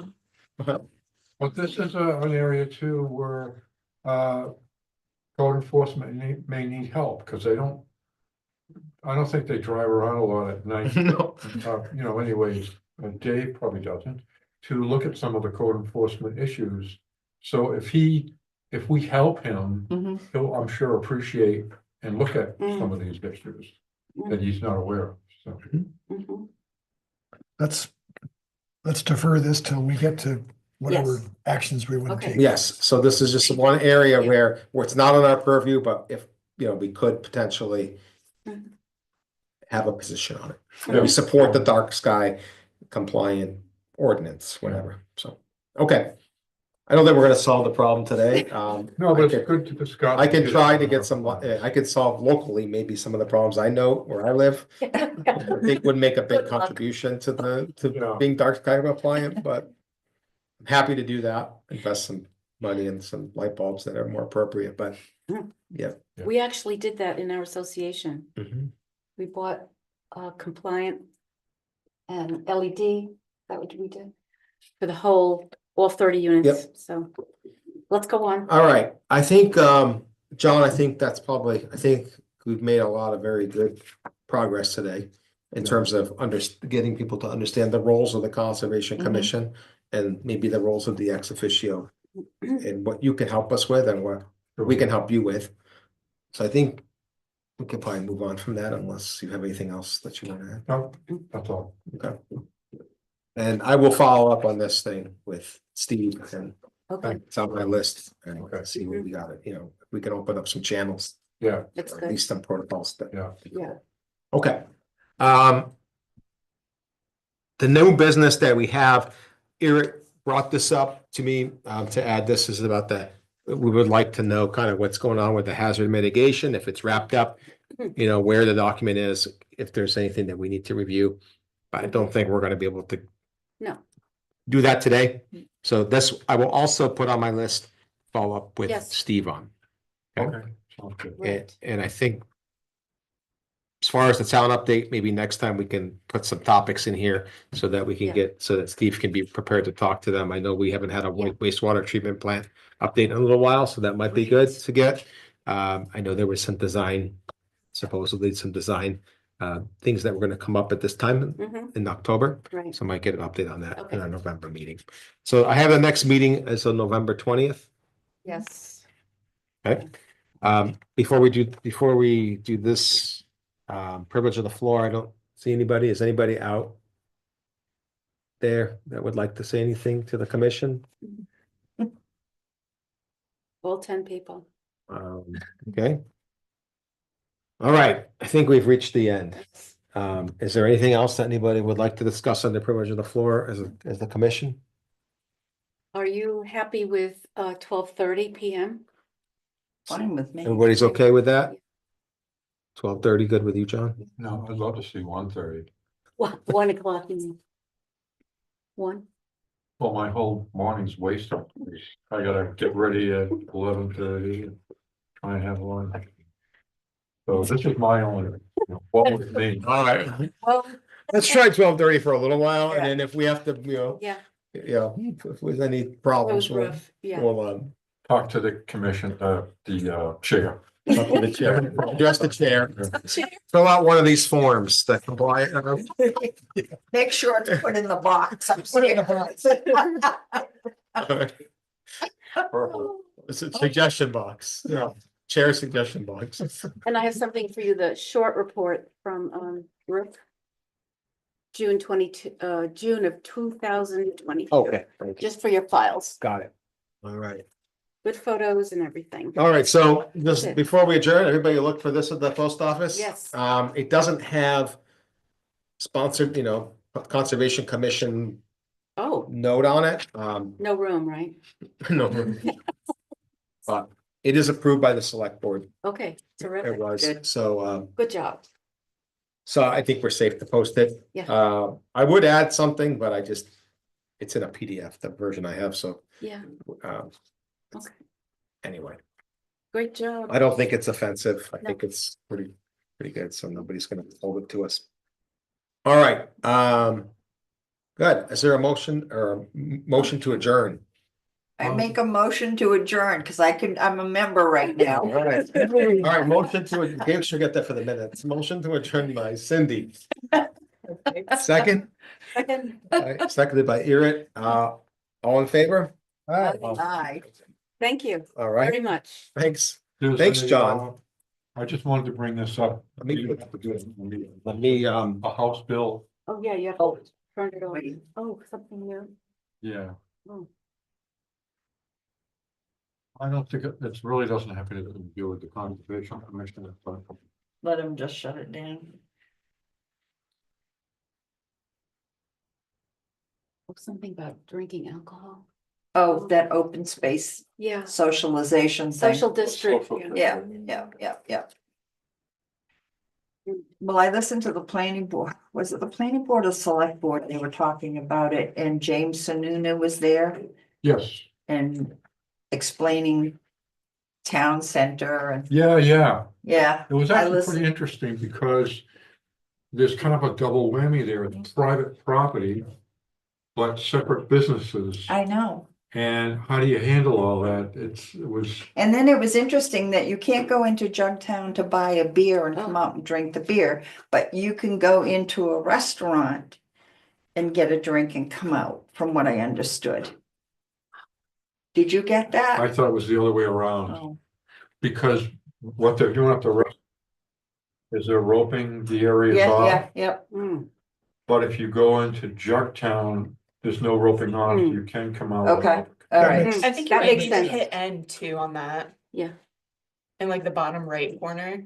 But this is an area too where, code enforcement may need help, because I don't think they drive around a lot at night. No. Anyways, Dave probably doesn't, to look at some of the code enforcement issues. So if we help him, Mhm. he'll, I'm sure, appreciate and look at some of these issues that he's not aware of, so. Mhm. Let's defer this till we get to whatever Yes. actions we want to Okay. take. Yes, so this is just one area where it's not on our purview, but if, we could potentially Mhm. have a position on it. Yeah. We support the dark sky compliant ordinance, whatever, so, okay. I don't think we're gonna solve the problem today. No, but it's good to discuss. I can try to get some, I could solve locally, maybe some of the problems I know where I live. I think would make a big Good luck. contribution to Yeah. being dark sky compliant, but I'm happy to do that, invest some money in some light bulbs that are more appropriate, but yeah. We actually did that in our association. Mhm. We bought compliant and LED, that what we did? For the whole, all 30 units, so let's go on. All right, I think, John, I think I think we've made a lot of very good progress today in terms of getting people to understand the roles of the Conservation Mhm. Commission and maybe the roles of the ex officio and what you can help us with and what we can help you with. So I think we can probably move on from that unless you have anything else that you want to add. No, that's all. Okay. And I will follow up on this thing with Steve and Okay, it's on my list and Okay. see where we got it, if we can open up some channels, Yeah, that's or at good. least some protocols that. yeah. Yeah. Okay. The new business that we have, Eric brought this up to me, to add, this is about we would like to know kind of what's going on with the hazard mitigation, if it's wrapped up, where the document is, if there's anything that we need to review. But I don't think we're gonna be able to No. do that today. So this, I will also put on my list, follow up with Yes. Steve on. Okay. Okay, sounds good. Right. And I think as far as the town update, maybe next time we can put some topics in here so that we Yeah. can so that Steve can be prepared to talk to them. I know we haven't had a Yeah. wastewater treatment plant update in a little while, so that might be good to get. I know there was supposedly some design things that were gonna come up at this time Mhm. in October. Right. So I might get an update on that Okay. in our November meeting. So I have the next meeting as on November 20th. Yes. Okay. Before we do this, privilege of the floor, I don't see anybody. Is anybody out there that would like to say anything to the commission? All 10 people. Okay. All right, I think we've reached the end. Is there anything else that anybody would like to discuss on the privilege of the floor as the commission? Are you happy with 12:30 PM? Fine with me. Everybody's okay with that? 12:30, good with you, John? No, I'd love to see 1:30. 1 o'clock. One. Well, my whole morning's wasted. I gotta get ready at 11:30 and try and have lunch. So this is my only, what would be? All right, Well, let's try 12:30 for a little while, and then if we have to, yeah, if there's any that problems, was rough. Yeah. we'll Talk to the commission, the chair. talk to the chair, address the chair, fill out one of these forms that comply. Make sure it's put in the box. Put it in the box. It's a suggestion box, chair suggestion box. And I have something for you, the short report from Brooke. June of 2020. Okay, thank you. Just for your files, Got it. All right. good photos and everything. All right, so just Okay. before we adjourn, everybody look for this at the post office? Yes. It doesn't have sponsored, Conservation Commission Oh, note on it. no room, right? No. But it is approved by the select board. Okay, It terrific. was, Good. so, Good job. so I think we're safe to post it. Yeah. I would add something, but it's in a PDF, the version I have, so, Yeah, um, okay, anyway. great job. I don't think it's offensive. I No. think it's pretty good, so nobody's gonna hold it to us. All right, good. Is there a motion or motion to adjourn? I make a motion to adjourn because I'm a member right now. All right, motion to, Gabe should get that for the minutes. Motion to adjourn by Cindy. Second, Second. seconded by Erin. All in favor? Aye. Thank you All very right, much. thanks. There's Thanks, a, John. I just wanted to bring this up. Let me- Let me, A House bill, Oh, yeah, you have to turn it on. Oh, something new. yeah. Oh. I don't think it really doesn't have anything to do with the Conservation Commission. But Let him just shut it down. Oh, something about drinking alcohol. Oh, that open space Yeah, socialization thing. social district. Yeah, yeah. Well, I listened to the planning board. Was it the planning board or select board? They were talking about it and James Sununu was there yes, and explaining town center and, yeah. yeah. It was I actually listened. pretty interesting because there's kind of a double whammy there. It's private property, but separate businesses. I know. And how do you handle all that? It was, And then it was interesting that you can't go into Jugtown to buy a beer and come Oh. out and drink the beer, but you can go into a restaurant and get a drink and come out, from what I understood. Did you get I that? thought it was the other way around, Oh, because what they're doing at the rest is they're roping the areas yeah, off. yeah. Mm, But if you go into Jugtown, there's no roping off, Hmm. you can come out. Okay, all right. I think you That might makes need to sense. hit end too on that, yeah, in like the bottom right corner.